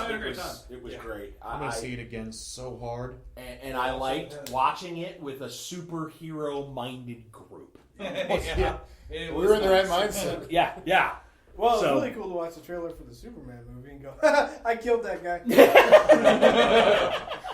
had a great time. It was great. I'm going to see it again so hard. And I liked watching it with a superhero-minded group. Yeah. We were in the right mindset. Yeah. Well, So- it's really cool to watch the trailer for the Superman movie and go, I killed that guy.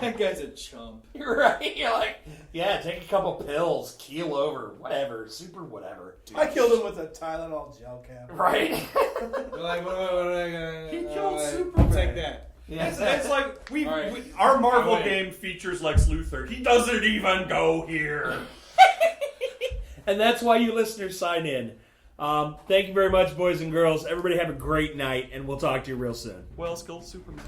That guy's a chump. You're right. You're like, yeah, take a couple pills, keel over, whatever, super whatever. I killed him with a Tylenol gel cap. Right? They're like, what He killed I'll Superman. take that. Yeah. It's like All right. our Marvel Wait. game features Lex Luthor. He doesn't even go here. And that's why you listeners sign in. Thank you very much, boys and girls. Everybody have a great night, and we'll talk to you real soon. Well skilled Superman.